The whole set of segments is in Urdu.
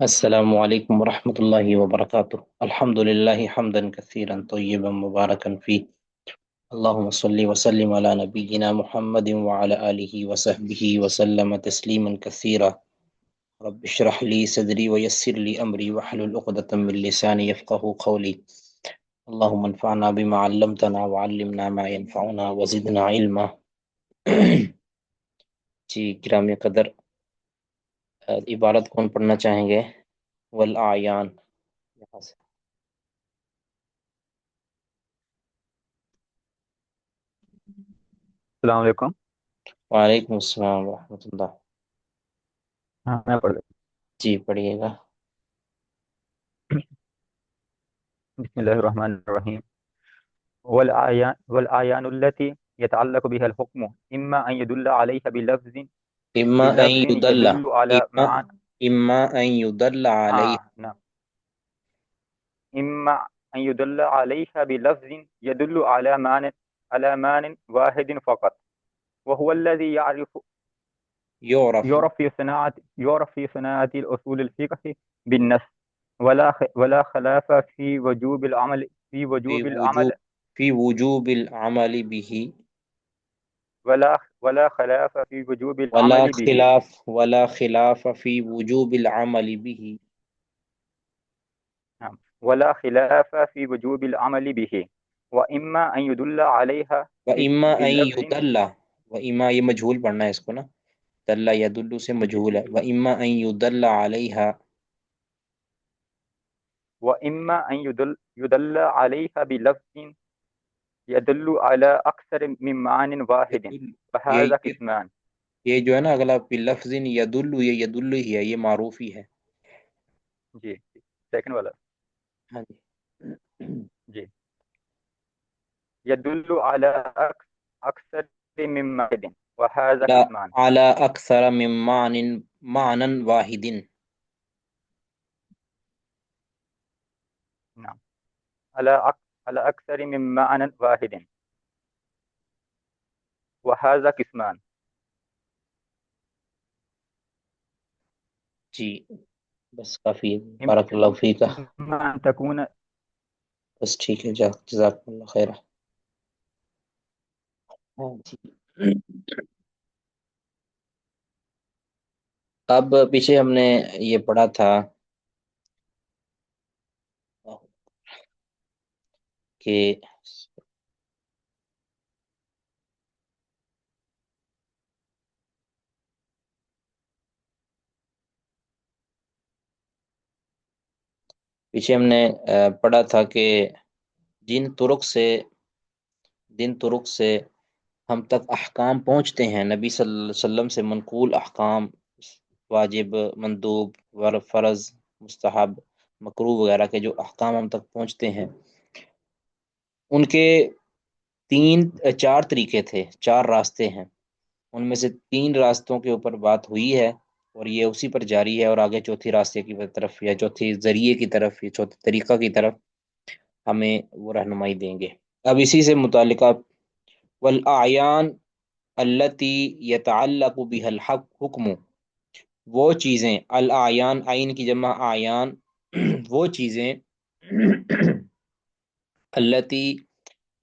السلام عليكم ورحمة الله وبركاته. الحمد لله حمدا كثيرا طيبا مباركا فيه. اللهم صل وسلم على نبينا محمد وعلى آله وصحبه وسلم تسليما كثيرا. رب اشرح لي صدري ويسر لي أمري واحلل عقدة من لساني يفقه قولي. اللهم انفعنا بما علمتنا وعلمنا ما ينفعنا وزدنا علما. جی گرامی قدر، عبارت کون پڑھنا چاہیں گے؟ والآیان، یہاں سے۔ السلام علیکم۔ وعلیکم السلام ورحمۃ اللہ۔ ہاں میں پڑھ لیتا جی پڑھیے گا۔ ہوں۔ بسم اللہ الرحمن الرحیم۔ والآیان التي يتعلق بها الحكم إما أن يدل عليها اما ان بلفظ یدل يدل على اما معنى. اما ان یدل علیہ نعم. إما أن يدل عليها بلفظ يدل على معنى واحد فقط، وهو الذي یعرف يعرف في صناعة الأصول الفقه بالنص، ولا خلاف في وجوب العمل في فی وجوب وجوب العمل فی وجوب العمل به، ولا خلاف في وجوب ولا العمل به. خلاف ولا خلاف فی وجوب العمل به، نعم. ولا خلاف في وجوب العمل به، وإما أن يدل عليها و اما ان بلفظ. یدل، و اما یہ مجهول پڑھنا ہے اس کو نا، دل یدل سے مجهول ہے، و اما ان یدل علیہ، وإما أن يدل عليها بلفظ يدل على أكثر من معنى واحد، یہ فهذا قسمان. یہ جو ہے نا اگلا بلفظ یدل، یہ یدل ہی ہے، یہ معروف ہی ہے۔ جی سیکنڈ والا. ہاں جی۔ جی يدل على أكثر من معنى، وهذا قسمان. على اکثر من معنى واحد، نعم. على أكثر من معنى واحد، وهذا قسمان. جی بس کافی ہے، بارک اللہ فیک۔ إما أن تكون. بس ٹھیک ہے، جزاکم اللہ خیر۔ ہاں جی۔ اب پیچھے ہم نے یہ پڑھا تھا کہ پڑھا تھا کہ جن طرق سے ہم تک احکام پہنچتے ہیں، نبی صلی اللہ علیہ وسلم سے منقول احکام، واجب، مندوب، فرض، مستحب، مکروہ وغیرہ کے جو احکام ہم تک پہنچتے ہیں، ان کے چار طریقے تھے، چار راستے ہیں۔ ان میں سے تین راستوں کے اوپر بات ہوئی ہے اور یہ اسی پر جاری ہے، اور آگے چوتھی راستے کی طرف یا چوتھی ذریعے کی طرف یا چوتھی طریقہ کی طرف ہمیں وہ رہنمائی دیں گے۔ اب اسی سے متعلقہ والاعیان التی یتعلق بها الحق حکم، وہ چیزیں، الاعیان، عین کی جمع اعیان، وہ چیزیں التی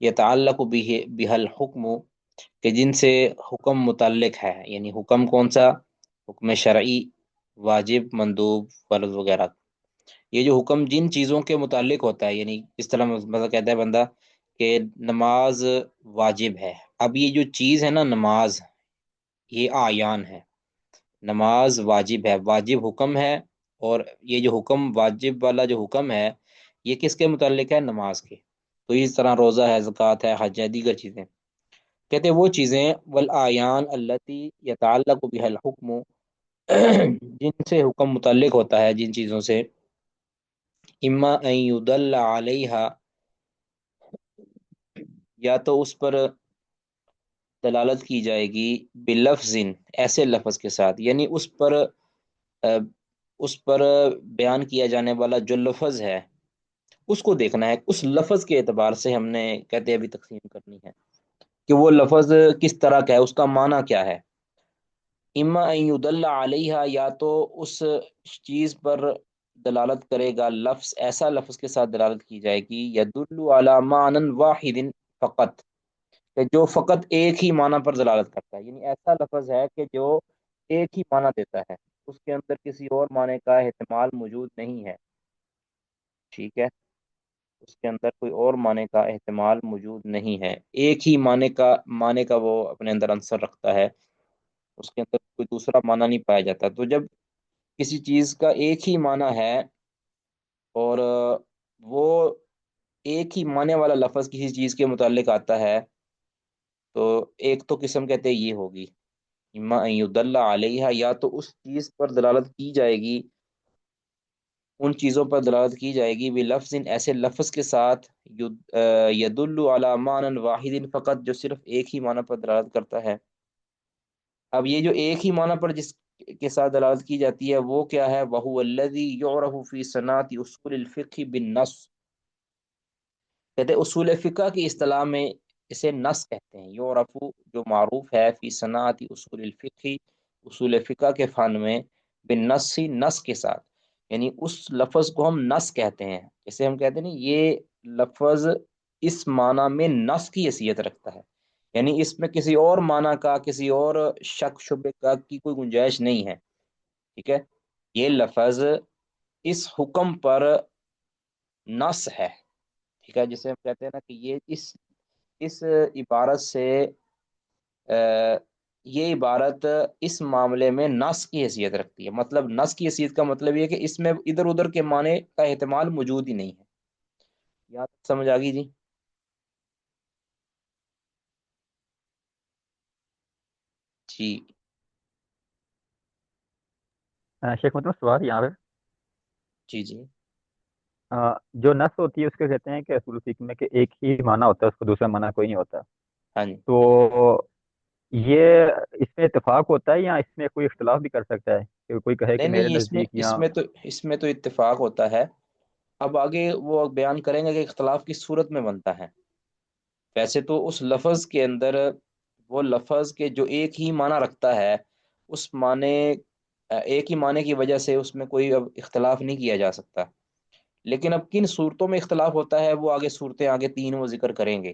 یتعلق بها الحکم، کہ جن سے حکم متعلق ہے، یعنی حکم کون سا؟ حکم شرعی، واجب، مندوب، فرض وغیرہ۔ یہ جو حکم جن چیزوں کے متعلق ہوتا ہے، یعنی اس طرح مثلا کہتا ہے بندہ کہ نماز واجب ہے، اب یہ جو چیز ہے نا نماز، یہ آیان ہے، نماز واجب ہے، واجب حکم ہے، اور یہ جو حکم واجب والا جو حکم ہے یہ کس کے متعلق ہے؟ نماز کے۔ تو اس طرح روزہ ہے، زکوٰۃ ہے، حج ہے، دیگر چیزیں، کہتے ہیں وہ چیزیں والآیان التی یتعلق بها الحکم، جن سے حکم متعلق ہوتا ہے، جن چیزوں سے، اما ان یدل علیہا، یا تو اس پر دلالت کی جائے گی بلفظ، ایسے لفظ کے ساتھ، یعنی اس پر بیان کیا جانے والا جو لفظ ہے اس کو دیکھنا ہے، اس لفظ کے اعتبار سے ہم نے کہتے ہیں ابھی تقسیم کرنی ہے کہ وہ لفظ کس طرح کا ہے، اس کا معنی کیا ہے۔ اما ان یدل علیہا، یا تو اس چیز پر دلالت کرے گا لفظ، ایسا لفظ کے ساتھ دلالت کی جائے گی یدل علی معنی واحد فقط، کہ جو فقط ایک ہی معنی پر دلالت کرتا ہے، یعنی ایسا لفظ ہے کہ جو ایک ہی معنی دیتا ہے، اس کے اندر کسی اور معنی کا احتمال موجود نہیں ہے، ٹھیک ہے، اس کے اندر کوئی اور معنی کا احتمال موجود نہیں ہے، ایک ہی معنی کا وہ اپنے اندر عنصر رکھتا ہے، اس کے اندر کوئی دوسرا معنی نہیں پایا جاتا۔ تو جب کسی چیز کا ایک ہی معنی ہے اور وہ ایک ہی معنی والا لفظ کسی چیز کے متعلق آتا ہے، تو ایک تو قسم کہتے ہیں یہ ہوگی، اما ان یدل علیہا، یا تو اس چیز پر دلالت کی جائے گی، ان چیزوں پر دلالت کی جائے گی بلفظ، ایسے لفظ کے ساتھ یدل علی معنی واحد فقط، جو صرف ایک ہی معنی پر دلالت کرتا ہے۔ اب یہ جو ایک ہی معنی پر جس کے ساتھ دلالت کی جاتی ہے وہ کیا ہے؟ وَهُوَ الَّذِي يُعْرَفُ فِي صَنَاعَةِ أُصُولِ الْفِقْهِ بِالنَّص، کہتے ہیں اصول فقہ کی اصطلاح میں اسے نص کہتے ہیں، یعرف جو معروف ہے فی صناعت اصول الفقہ، اصول فقہ کے فن میں، بالنص نص کے ساتھ، یعنی اس لفظ کو ہم نص کہتے ہیں، جیسے ہم کہتے ہیں نا یہ لفظ اس معنی میں نص کی حیثیت رکھتا ہے، یعنی اس میں کسی اور معنی کا، کسی اور شک شبے کا کی کوئی گنجائش نہیں ہے، ٹھیک ہے، یہ لفظ اس حکم پر نص ہے، ٹھیک ہے، جسے ہم کہتے ہیں نا کہ یہ اس عبارت سے یہ عبارت اس معاملے میں نص کی حیثیت رکھتی ہے، مطلب نص کی حیثیت کا مطلب یہ ہے کہ اس میں ادھر ادھر کے معنی کا احتمال موجود ہی نہیں ہے، یہاں تک سمجھ آ گئی جی؟ جی شیخ مطلب سوال یہاں پہ، جی جی جو نص ہوتی ہے اس کے کہتے ہیں کہ اصول فقہ میں کہ ایک ہی معنی ہوتا ہے، اس کو دوسرا معنی کوئی نہیں ہوتا، ہاں جی، تو یہ اس میں اتفاق ہوتا ہے یا اس میں کوئی اختلاف بھی کر سکتا ہے کہ کوئی کہے نہیں کہ میرے نہیں، اس میں نزدیک اس یا میں تو اس میں تو اتفاق ہوتا ہے، اب آگے وہ بیان کریں گے کہ اختلاف کس صورت میں بنتا ہے۔ ویسے تو اس لفظ کے اندر، وہ لفظ کے جو ایک ہی معنی رکھتا ہے، اس معنی ایک ہی معنی کی وجہ سے اس میں کوئی اب اختلاف نہیں کیا جا سکتا، لیکن اب کن صورتوں میں اختلاف ہوتا ہے وہ آگے صورتیں، آگے تین وہ ذکر کریں گے،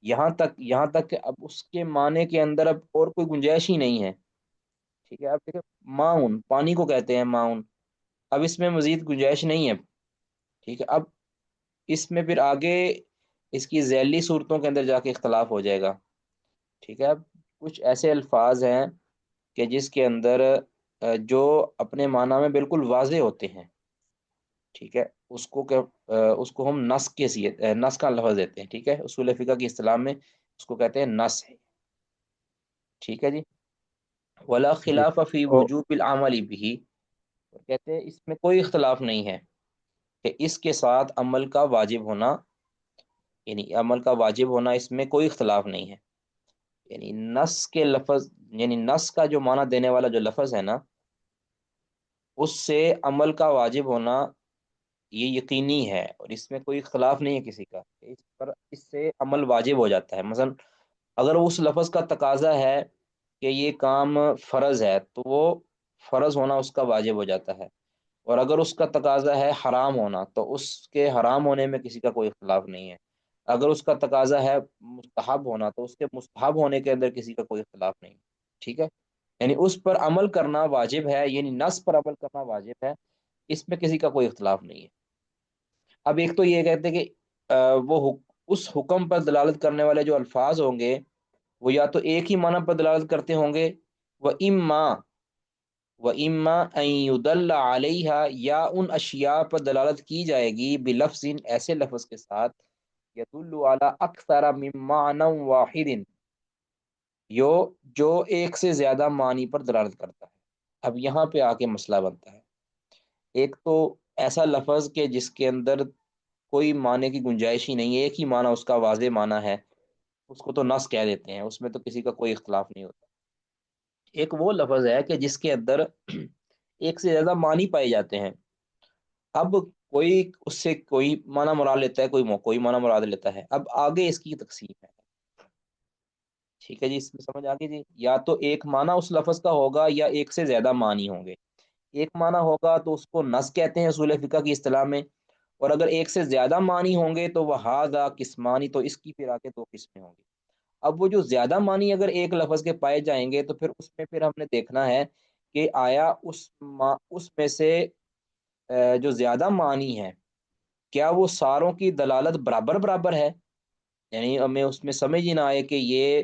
یہاں تک کہ اب اس کے معنی کے اندر اب اور کوئی گنجائش ہی نہیں ہے، ٹھیک ہے، اب دیکھیں معاون، پانی کو کہتے ہیں معاون، اب اس میں مزید گنجائش نہیں ہے، ٹھیک ہے، اب اس میں پھر آگے اس کی ذیلی صورتوں کے اندر جا کے اختلاف ہو جائے گا، ٹھیک ہے، اب کچھ ایسے الفاظ ہیں کہ جس کے اندر جو اپنے معنی میں بالکل واضح ہوتے ہیں، ٹھیک ہے، اس کو ہم نص کا لفظ دیتے ہیں، ٹھیک ہے، اصول فقہ کی اصطلاح میں اس کو کہتے ہیں نص ہے، ٹھیک ہے جی، ولا جی خلاف فی او وجوب العمل بھی، کہتے ہیں اس میں کوئی اختلاف نہیں ہے کہ اس کے ساتھ عمل کا واجب ہونا، یعنی عمل کا واجب ہونا، اس میں کوئی اختلاف نہیں ہے، یعنی نص کے لفظ، یعنی نص کا جو معنی دینے والا جو لفظ ہے نا، اس سے عمل کا واجب ہونا یہ یقینی ہے، اور اس میں کوئی اختلاف نہیں ہے کسی کا، اس سے عمل واجب ہو جاتا ہے، مثلا اگر اس لفظ کا تقاضا ہے کہ یہ کام فرض ہے تو وہ فرض ہونا اس کا واجب ہو جاتا ہے، اور اگر اس کا تقاضا ہے حرام ہونا تو اس کے حرام ہونے میں کسی کا کوئی اختلاف نہیں ہے، اگر اس کا تقاضا ہے مستحب ہونا تو اس کے مستحب ہونے کے اندر کسی کا کوئی اختلاف نہیں، ٹھیک ہے، یعنی اس پر عمل کرنا واجب ہے، یعنی نص پر عمل کرنا واجب ہے، اس میں کسی کا کوئی اختلاف نہیں ہے۔ اب ایک تو یہ کہتے ہیں کہ اس حکم پر دلالت کرنے والے جو الفاظ ہوں گے وہ یا تو ایک ہی معنی پر دلالت کرتے ہوں گے، و اما ان یدل علیہا، یا ان اشیاء پر دلالت کی جائے گی بلفظ، ایسے لفظ کے ساتھ یدل علی اکثر من معنی واحد، جو ایک سے زیادہ معنی پر دلالت کرتا ہے۔ اب یہاں پہ آ کے مسئلہ بنتا ہے، ایک تو ایسا لفظ کہ جس کے اندر کوئی معنی کی گنجائش ہی نہیں ہے، ایک ہی معنی اس کا واضح معنی ہے، اس کو تو نص کہہ دیتے ہیں، اس میں تو کسی کا کوئی اختلاف نہیں ہوتا۔ ایک وہ لفظ ہے کہ جس کے اندر ایک سے زیادہ معنی پائے جاتے ہیں، اب کوئی اس سے کوئی معنی مراد لیتا ہے، کوئی معنی مراد لیتا ہے، اب آگے اس کی تقسیم ہے، ٹھیک ہے جی، اس میں سمجھ آگے جی، یا تو ایک معنی اس لفظ کا ہوگا یا ایک سے زیادہ معنی ہوں گے، ایک معنی ہوگا تو اس کو نص کہتے ہیں اصول فقہ کی اصطلاح میں، اور اگر ایک سے زیادہ معنی ہوں گے تو وہ ہاذا قسمانی، تو اس کی پھر آگے دو قسمیں ہوں گی۔ اب وہ جو زیادہ معنی اگر ایک لفظ کے پائے جائیں گے تو پھر اس میں پھر ہم نے دیکھنا ہے کہ آیا اس میں سے جو زیادہ معنی ہے کیا وہ ساروں کی دلالت برابر برابر ہے، یعنی ہمیں اس میں سمجھ ہی نہ آئے کہ یہ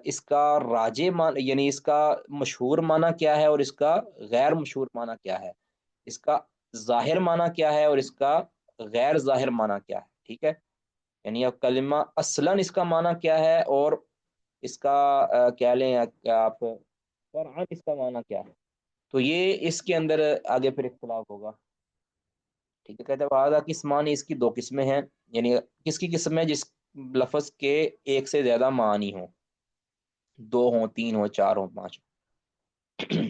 اس کا راجع معنی، یعنی اس کا مشہور معنی کیا ہے اور اس کا غیر مشہور معنی کیا ہے، اس کا ظاہر معنی کیا ہے اور اس کا غیر ظاہر معنی کیا ہے، ٹھیک ہے، یعنی اب کلمہ اصلاً اس کا معنی کیا ہے اور اس کا کیا لیں کیا آپ فرعاً اس کا معنی کیا ہے، تو یہ اس کے اندر آگے پھر اختلاف ہوگا، ٹھیک ہے۔ کہتے ہیں وعدہ کس معنی، اس کی دو قسمیں ہیں، یعنی کس کی قسم ہے، جس لفظ کے ایک سے زیادہ معنی ہوں، دو ہوں، تین ہوں، چار ہوں، پانچ ہوں۔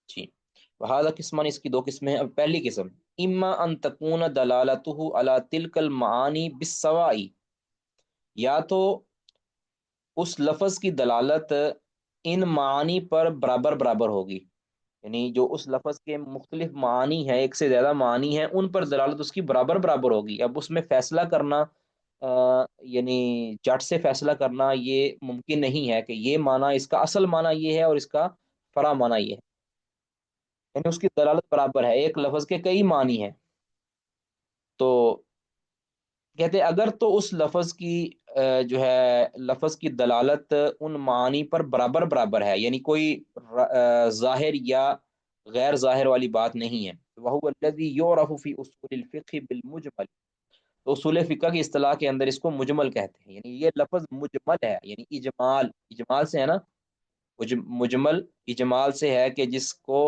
جی، وہذا قسمان، اس کی دو قسمیں ہیں۔ اب پہلی قسم، اما ان تکون دلالتہ علی تلک المعانی بالسواء، یا تو اس لفظ کی دلالت ان معانی پر برابر برابر ہوگی، یعنی جو اس لفظ کے مختلف معانی ہیں، ایک سے زیادہ معانی ہیں، ان پر دلالت اس کی برابر برابر ہوگی۔ اب اس میں فیصلہ کرنا یعنی جٹ سے فیصلہ کرنا یہ ممکن نہیں ہے کہ یہ معنی، اس کا اصل معنی یہ ہے اور اس کا فرع معنی یہ ہے، یعنی اس کی دلالت برابر ہے، ایک لفظ کے کئی معنی ہیں، تو کہتے ہیں اگر تو اس لفظ کی جو ہے لفظ کی دلالت ان معانی پر برابر برابر ہے، یعنی کوئی ظاہر یا غیر ظاہر والی بات نہیں ہے، وَهُوَ الَّذِي يُعْرَفُ فِي أُصُولِ الْفِقْهِ بِالْمُجْمَلِ، تو اصول فقہ کی اصطلاح کے اندر اس کو مجمل کہتے ہیں، یعنی یہ لفظ مجمل ہے، یعنی اجمال، اجمال سے ہے نا، مجمل اجمال سے ہے کہ جس کو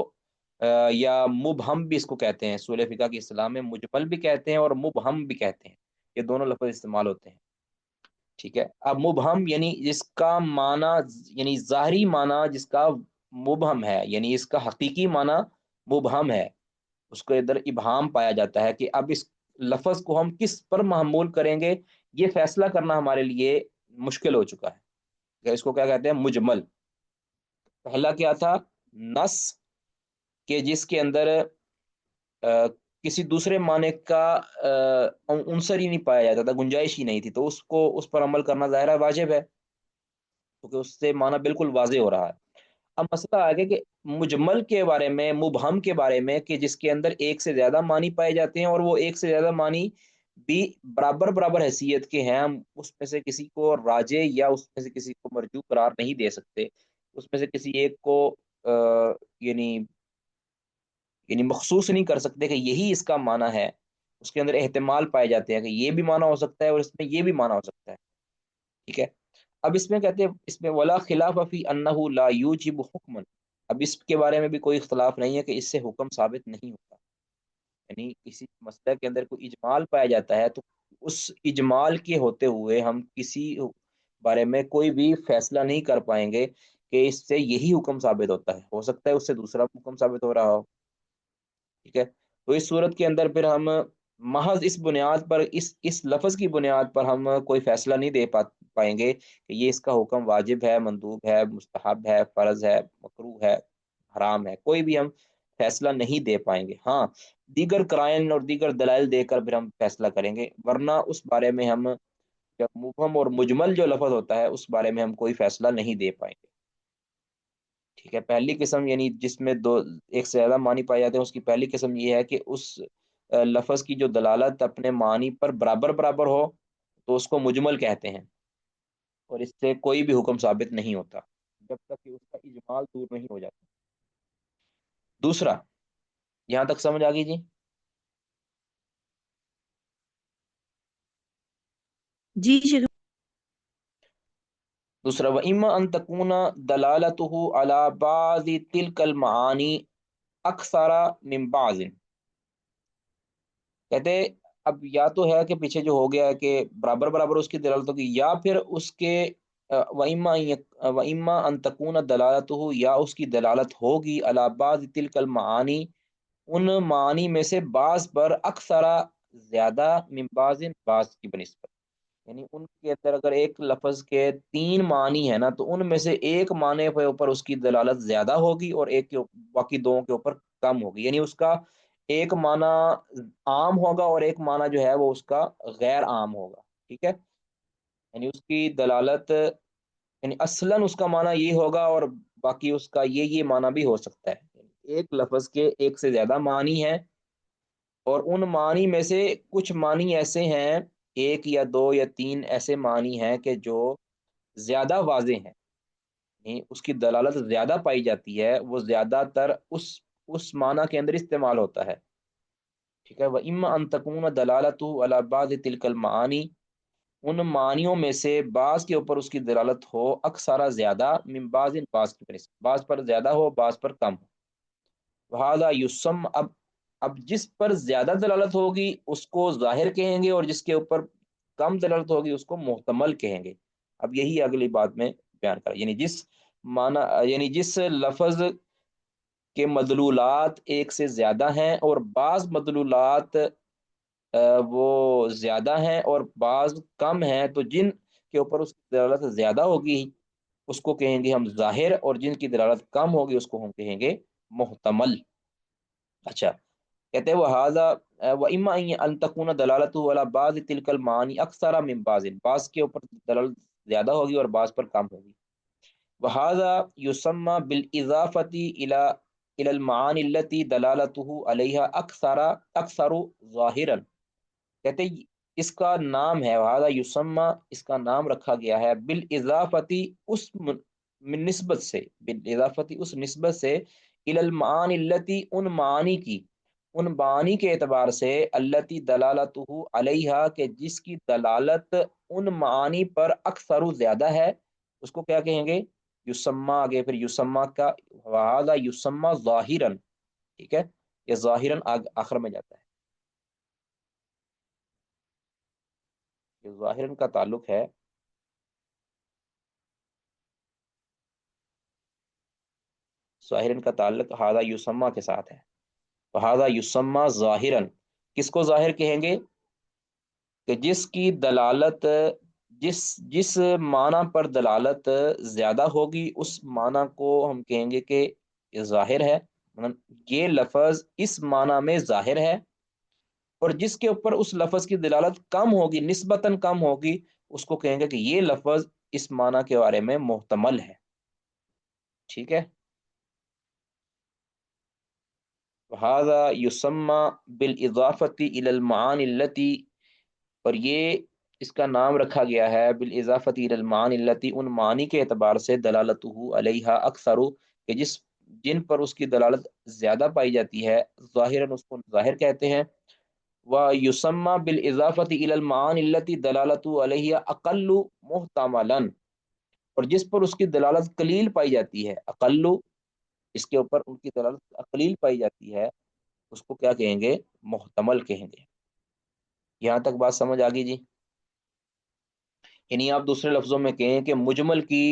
یا مبہم بھی اس کو کہتے ہیں، اصول فقہ کی اصطلاح میں مجمل بھی کہتے ہیں اور مبہم بھی کہتے ہیں، یہ دونوں لفظ استعمال ہوتے ہیں، ٹھیک ہے۔ اب مبہم یعنی جس کا معنی، یعنی ظاہری معنی جس کا مبہم ہے، یعنی اس کا حقیقی معنی مبہم ہے، اس کو ادھر ابہام پایا جاتا ہے کہ اب اس لفظ کو ہم کس پر محمول کریں گے، یہ فیصلہ کرنا ہمارے لیے مشکل ہو چکا ہے، کہ اس کو کیا کہتے ہیں، مجمل۔ پہلا کیا تھا، نص، کہ جس کے اندر کسی دوسرے معنی کا عنصر ہی نہیں پایا جاتا تھا، گنجائش ہی نہیں تھی، تو اس کو اس پر عمل کرنا ظاہرہ واجب ہے، کیونکہ اس سے معنی بالکل واضح ہو رہا ہے۔ اب مسئلہ آگے کہ مجمل کے بارے میں، مبہم کے بارے میں، کہ جس کے اندر ایک سے زیادہ معنی پائے جاتے ہیں اور وہ ایک سے زیادہ معنی بھی برابر برابر حیثیت کے ہیں، ہم اس میں سے کسی کو راجع یا اس میں سے کسی کو مرجوح قرار نہیں دے سکتے، اس میں سے کسی ایک کو یعنی مخصوص نہیں کر سکتے کہ یہی اس کا معنی ہے، اس کے اندر احتمال پائے جاتے ہیں کہ یہ بھی معنی ہو سکتا ہے اور اس میں یہ بھی معنی ہو سکتا ہے، ٹھیک ہے۔ اب اس میں کہتے ہیں، اس میں ولا خلاف فی انہ لا یوجب حکما، اب اس کے بارے میں بھی کوئی اختلاف نہیں ہے کہ اس سے حکم ثابت نہیں ہوتا، یعنی کسی مسئلہ کے اندر کوئی اجمال پایا جاتا ہے تو اس اجمال کے ہوتے ہوئے ہم کسی بارے میں کوئی بھی فیصلہ نہیں کر پائیں گے کہ اس سے یہی حکم ثابت ہوتا ہے، ہو سکتا ہے اس سے دوسرا حکم ثابت ہو رہا ہو، ٹھیک ہے۔ تو اس صورت کے اندر پھر ہم محض اس بنیاد پر، اس لفظ کی بنیاد پر ہم کوئی فیصلہ نہیں دے پائیں گے کہ یہ اس کا حکم واجب ہے، مندوب ہے، مستحب ہے، فرض ہے، مکروہ ہے، حرام ہے، کوئی بھی ہم فیصلہ نہیں دے پائیں گے، ہاں دیگر قرائن اور دیگر دلائل دے کر پھر ہم فیصلہ کریں گے، ورنہ اس بارے میں ہم، جب مبہم اور مجمل جو لفظ ہوتا ہے اس بارے میں ہم کوئی فیصلہ نہیں دے پائیں گے، ٹھیک ہے۔ پہلی قسم یعنی جس میں دو، ایک سے زیادہ معنی پائے جاتے ہیں، اس کی پہلی قسم یہ ہے کہ اس لفظ کی جو دلالت اپنے معنی پر برابر برابر ہو تو اس کو مجمل کہتے ہیں، اور اس سے کوئی بھی حکم ثابت نہیں ہوتا جب تک کہ اس کا اجمال دور نہیں ہو جاتا۔ دوسرا، یہاں تک سمجھ آ گئی جی؟ جی شیخ۔ دوسرا، وَإِمَّا أَن تَكُونَ دَلَالَتُهُ عَلَى بَعْضِ تِلْكَ الْمَعَانِي أَكْثَرَ مِن بَعْضٍ، کہتے اب یا تو ہے کہ پیچھے جو ہو گیا ہے کہ برابر برابر اس کی دلالت ہوگی، یا پھر اس کے وَإِمَّا أَن تَكُونَ دَلَالَتُهُ، یا اس کی دلالت ہوگی عَلَى بَعْضِ تِلْكَ الْمَعَانِي، ان معانی میں سے بعض پر، اکثر زیادہ، من بعض بعض کی بنسبت، یعنی ان کے اندر اگر ایک لفظ کے تین معنی ہے نا، تو ان میں سے ایک معنی کے اوپر اس کی دلالت زیادہ ہوگی اور ایک کے باقی دو کے اوپر کم ہوگی، یعنی اس کا ایک معنی عام ہوگا اور ایک معنی جو ہے وہ اس کا غیر عام ہوگا، ٹھیک ہے؟ یعنی اس کی دلالت، یعنی اصلاً اس کا معنی یہ ہوگا اور باقی اس کا یہ معنی بھی ہو سکتا ہے، یعنی ایک لفظ کے ایک سے زیادہ معنی ہیں، اور ان معنی میں سے کچھ معنی ایسے ہیں، ایک یا دو یا تین ایسے معنی ہیں کہ جو زیادہ واضح ہیں، یعنی اس کی دلالت زیادہ پائی جاتی ہے، وہ زیادہ تر اس معنی کے اندر استعمال ہوتا ہے، ٹھیک ہے؟ وَإِمَّا أَن تَكُونَ دَلَالَتُهُ عَلَى بَعْضِ تِلْكَ الْمَعَانِي، ان معنیوں میں سے بعض کے اوپر اس کی دلالت ہو اکثر زیادہ، من بعض بعض کی بعض پر زیادہ ہو بعض پر کم ہو، وہذا یسم، اب جس پر زیادہ دلالت ہوگی اس کو ظاہر کہیں گے، اور جس کے اوپر کم دلالت ہوگی اس کو محتمل کہیں گے۔ اب یہی اگلی بات میں بیان کرا، یعنی جس معنی، یعنی جس لفظ کے مدلولات ایک سے زیادہ ہیں اور بعض مدلولات وہ زیادہ ہیں اور بعض کم ہیں، تو جن کے اوپر اس کی دلالت زیادہ ہوگی اس کو کہیں گے ہم ظاہر، اور جن کی دلالت کم ہوگی اس کو ہم کہیں گے محتمل۔ اچھا، کہتے ہیں وہذا واما ان تكون دلالته على بعض تلك المعاني اکثر من بعض، بعض کے اوپر دلالت زیادہ ہوگی اور بعض پر کم ہوگی، وهذا يسمى بالاضافه الى المعاني التي دلالته عليها اکثر ظاہرا، کہتے ہیں اس کا نام ہے وہذا یسمى، اس کا نام رکھا گیا ہے بالاضافتی، اس نسبت سے، بالاضافتی اس نسبت سے، الی المعانی التی، ان معانی کی، ان معانی کے اعتبار سے، التی دلالتہ علیہا، کہ جس کی دلالت ان معانی پر اکثر زیادہ ہے، اس کو کیا کہیں گے؟ یسمى، آگے پھر یسمى کا وہذا یسمى ظاہرا، ٹھیک ہے؟ یہ ظاہرا آخر میں جاتا ہے، یہ ظاہرا کا تعلق ہے، ظاہرا کا تعلق ہذا یسمى کے ساتھ ہے، ہذا یسمى ظاہرا، کس کو ظاہر کہیں گے؟ کہ جس کی دلالت، جس معنی پر دلالت زیادہ ہوگی اس معنی کو ہم کہیں گے کہ یہ ظاہر ہے، مطلب یہ لفظ اس معنی میں ظاہر ہے، اور جس کے اوپر اس لفظ کی دلالت کم ہوگی، نسبتاً کم ہوگی، اس کو کہیں گے کہ یہ لفظ اس معنی کے بارے میں محتمل ہے، ٹھیک ہے؟ هذا یسمى بالاضافة الى المعاني التي، اور یہ اس کا نام رکھا گیا ہے بالاضافۃ الی المعانی التی، ان معنی کے اعتبار سے، دلالتہ علیہا اکثر، کہ جن پر اس کی دلالت زیادہ پائی جاتی ہے، ظاہرا اس کو ظاہر کہتے ہیں، و یسمى بالاضافۃ الی المعانی التی دلالتہ علیہا اقل محتملا، اور جس پر اس کی دلالت قلیل پائی جاتی ہے، اقل، اس کے اوپر ان کی دلالت قلیل پائی جاتی ہے، اس کو کیا کہیں گے؟ محتمل کہیں گے۔ یہاں تک بات سمجھ آ گئی جی؟ یعنی آپ دوسرے لفظوں میں کہیں کہ مجمل کی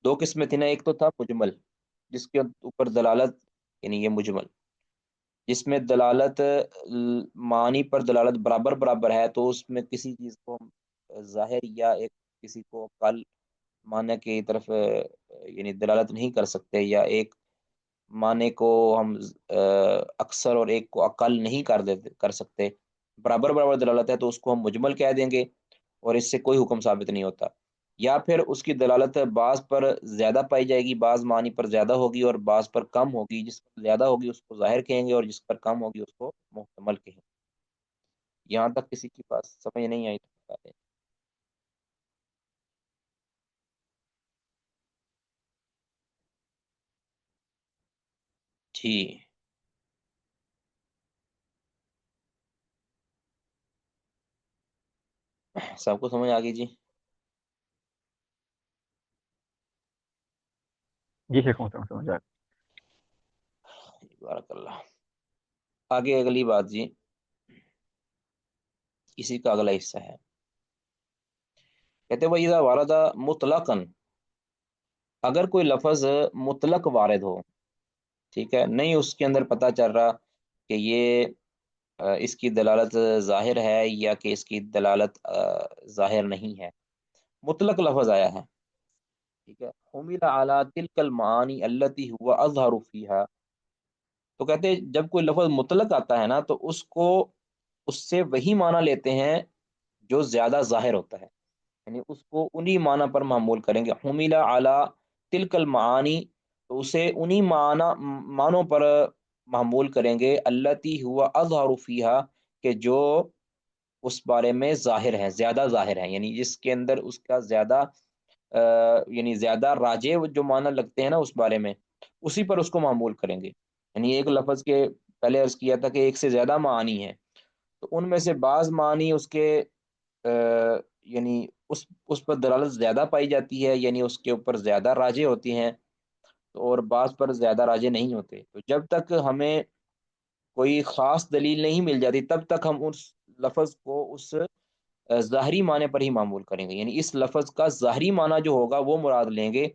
دو قسمیں تھیں نا، ایک تو تھا مجمل جس کے اوپر دلالت، یعنی یہ مجمل جس میں دلالت معنی پر دلالت برابر برابر ہے، تو اس میں کسی چیز کو ہم ظاہر یا ایک کسی کو کل معنی کی طرف یعنی دلالت نہیں کر سکتے، یا ایک معنی کو ہم اکثر اور ایک کو اقل نہیں کر سکتے، برابر برابر دلالت ہے تو اس کو ہم مجمل کہہ دیں گے، اور اس سے کوئی حکم ثابت نہیں ہوتا، یا پھر اس کی دلالت بعض پر زیادہ پائی جائے گی، بعض معنی پر زیادہ ہوگی اور بعض پر کم ہوگی، جس پر زیادہ ہوگی اس کو ظاہر کہیں گے اور جس پر کم ہوگی اس کو محتمل کہیں گے۔ یہاں تک کسی کی بات سمجھ نہیں آئی تو بتا دیں۔ جی، سب کو سمجھ آ گئی جی؟ جی شیخ محترم سمجھ آ بارک اللہ۔ آگے اگلی بات جی، اسی کا اگلا حصہ ہے، کہتے ہیں وَإِذَا وَرَدَ مُطْلَقًا، اگر کوئی لفظ مطلق وارد ہو، ٹھیک ہے، نہیں اس کے اندر پتہ چل رہا کہ یہ اس کی دلالت ظاہر ہے یا کہ اس کی دلالت ظاہر نہیں ہے، مطلق لفظ آیا ہے، ٹھیک ہے، حمل علی تلک المعانی التي هو اظہر فیہا، تو کہتے ہیں جب کوئی لفظ مطلق آتا ہے نا تو اس کو اس سے وہی معنی لیتے ہیں جو زیادہ ظاہر ہوتا ہے، یعنی اس کو انہی معنی پر معمول کریں گے، حمل علی تلک المعانی، تو اسے انہی معنوں پر معمول کریں گے، التی ہوا اظہر فیہا، کہ جو اس بارے میں ظاہر ہے، زیادہ ظاہر ہے، یعنی جس کے اندر اس کا زیادہ یعنی زیادہ راجے جو معنی لگتے ہیں نا اس بارے میں، اسی پر اس کو معمول کریں گے، یعنی ایک لفظ کے پہلے عرض کیا تھا کہ ایک سے زیادہ معانی ہیں، تو ان میں سے بعض معنی اس کے یعنی اس پر دلالت زیادہ پائی جاتی ہے، یعنی اس کے اوپر زیادہ راجے ہوتی ہیں، اور بعض پر زیادہ راجے نہیں ہوتے، تو جب تک ہمیں کوئی خاص دلیل نہیں مل جاتی تب تک ہم اس لفظ کو اس ظاہری معنی پر ہی معمول کریں گے، یعنی اس لفظ کا ظاہری معنی جو ہوگا وہ مراد لیں گے،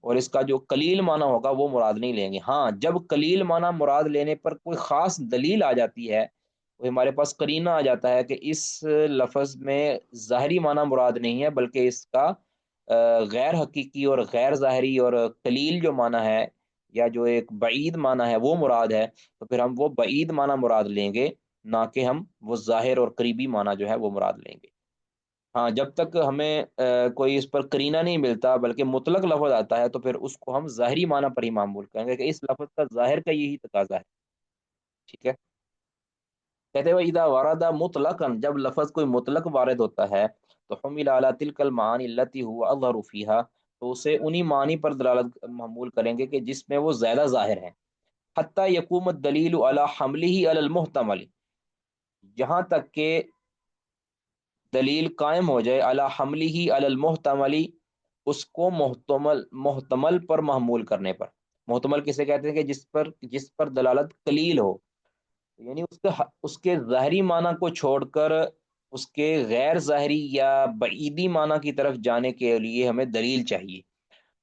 اور اس کا جو قلیل معنی ہوگا وہ مراد نہیں لیں گے۔ ہاں جب قلیل معنی مراد لینے پر کوئی خاص دلیل آ جاتی ہے، وہ ہمارے پاس قرینہ آ جاتا ہے کہ اس لفظ میں ظاہری معنی مراد نہیں ہے بلکہ اس کا غیر حقیقی اور غیر ظاہری اور قلیل جو معنی ہے، یا جو ایک بعید معنی ہے وہ مراد ہے، تو پھر ہم وہ بعید معنی مراد لیں گے، نہ کہ ہم وہ ظاہر اور قریبی معنی جو ہے وہ مراد لیں گے۔ ہاں جب تک ہمیں کوئی اس پر قرینہ نہیں ملتا بلکہ مطلق لفظ آتا ہے تو پھر اس کو ہم ظاہری معنی پر ہی معمول کریں گے کہ اس لفظ کا ظاہر کا یہی تقاضا ہے، ٹھیک ہے۔ کہتے ہوئے اذا وارد مطلقا، جب لفظ کوئی مطلق وارد ہوتا ہے تو حمل علی تلک المعانی التي هو اظہر فیہا، تو اسے انہی معنی پر دلالت معمول کریں گے کہ جس میں وہ زیادہ ظاہر ہے، حتی یقوم الدلیل علی حملہ علی المحتمل، یہاں تک کہ دلیل قائم ہو جائے علی حملہ علی المحتمل، اس کو محتمل پر محمول کرنے پر، محتمل کسے کہتے ہیں کہ جس پر دلالت قلیل ہو، یعنی اس کے ظاہری معنی کو چھوڑ کر اس کے غیر ظاہری یا بعیدی معنی کی طرف جانے کے لیے ہمیں دلیل چاہیے،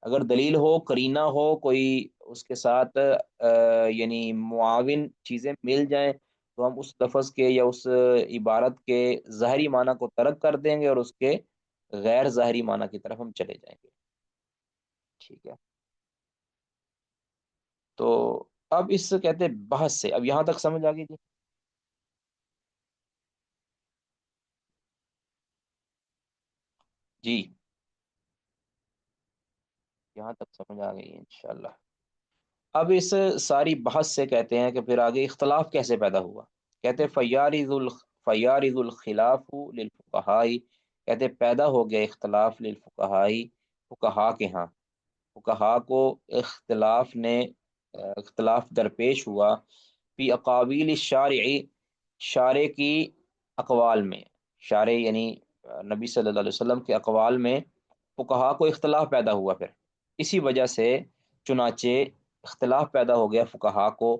اگر دلیل ہو، قرینہ ہو، کوئی اس کے ساتھ یعنی معاون چیزیں مل جائیں، تو ہم اس لفظ کے یا اس عبارت کے ظاہری معنی کو ترک کر دیں گے اور اس کے غیر ظاہری معنی کی طرف ہم چلے جائیں گے، ٹھیک ہے۔ تو اب اس سے کہتے ہیں بحث سے، اب یہاں تک سمجھ آ گئی جی؟ جی یہاں تک سمجھ آ گئی انشاءاللہ۔ اب اس ساری بحث سے کہتے ہیں کہ پھر آگے اختلاف کیسے پیدا ہوا، کہتے ہیں فیارض الخلاف للفقہاء، کہتے ہیں پیدا ہو گیا اختلاف للفقہاء، فقہا کے ہاں، فقہا کو اختلاف درپیش ہوا، فی اقاویل الشارع، شارع کی اقوال میں، شارع یعنی نبی صلی اللہ علیہ وسلم کے اقوال میں فقہا کو اختلاف پیدا ہوا، پھر اسی وجہ سے چنانچہ اختلاف پیدا ہو گیا فقہا کو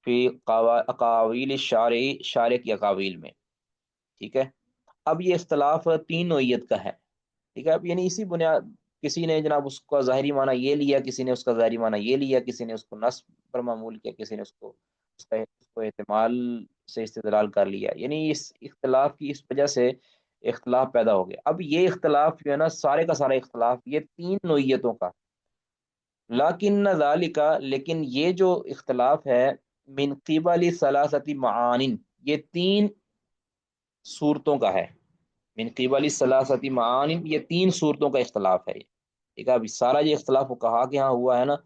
فی اقاویل الشارع، شارع کی اقاویل میں، ٹھیک ہے۔ اب یہ اختلاف تین نوعیت کا ہے، ٹھیک ہے، اب یعنی اسی بنیاد، کسی نے جناب اس کا ظاہری معنی یہ لیا، کسی نے اس کا ظاہری معنی یہ لیا، کسی نے اس کو نصب پر معمول کیا، کسی نے اس کو احتمال سے استدلال کر لیا، یعنی اس اختلاف کی اس وجہ سے اختلاف پیدا ہو گیا۔ اب یہ اختلاف جو ہے نا، سارے کا سارا اختلاف یہ تین نوعیتوں کا، لیکن ذالک، لیکن یہ جو اختلاف ہے، من قبل ثلاثت معان، یہ تین صورتوں کا ہے، من قبل ثلاثت معان، یہ تین صورتوں کا اختلاف ہے، ٹھیک ہے۔ ابھی سارا یہ اختلاف وہ کہا کہ ہاں ہوا ہے نا،